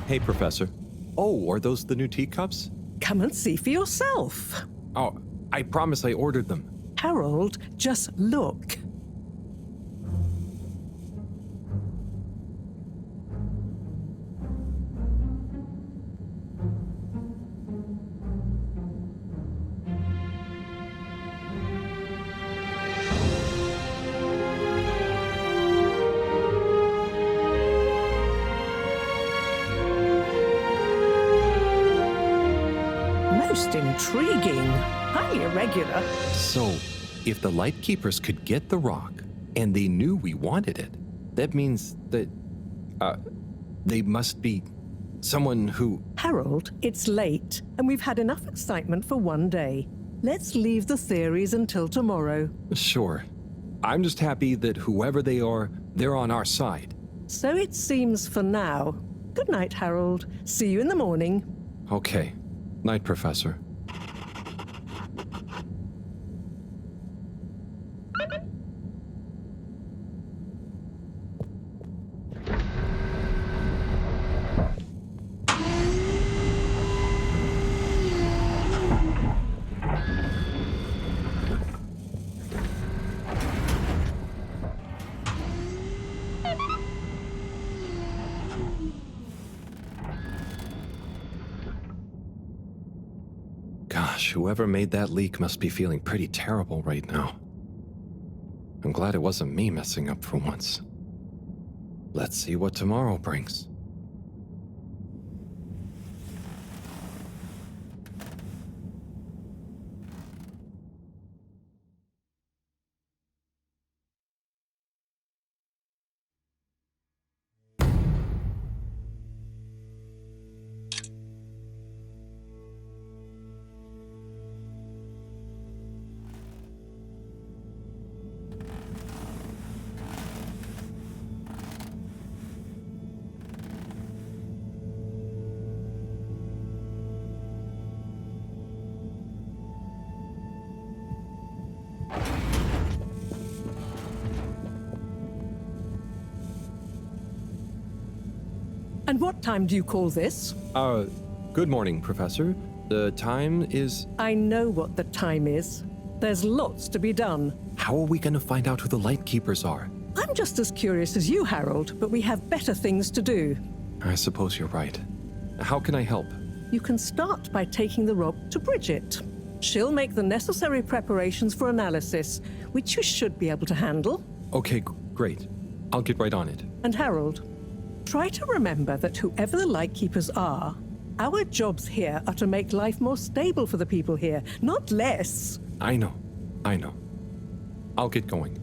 Hey, Professor. Oh, are those the new teacups? Come and see for yourself. Oh, I promise I ordered them. Harold, just look. Most intriguing. Highly irregular. So, if the Lightkeepers could get the rock, and they knew we wanted it, that means that, they must be someone who... Harold, it's late, and we've had enough excitement for one day. Let's leave the theories until tomorrow. Sure. I'm just happy that whoever they are, they're on our side. So it seems for now. Good night, Harold. See you in the morning. Okay. Night, Professor. Gosh, whoever made that leak must be feeling pretty terrible right now. I'm glad it wasn't me messing up for once. Let's see what tomorrow brings. And what time do you call this? Good morning, Professor. The time is... I know what the time is. There's lots to be done. How are we going to find out who the Lightkeepers are? I'm just as curious as you, Harold, but we have better things to do. I suppose you're right. How can I help? You can start by taking the rob to Bridget. She'll make the necessary preparations for analysis, which you should be able to handle. Okay, great. I'll get right on it. And Harold, try to remember that whoever the Lightkeepers are, our jobs here are to make life more stable for the people here, not less. I know. I'll get going.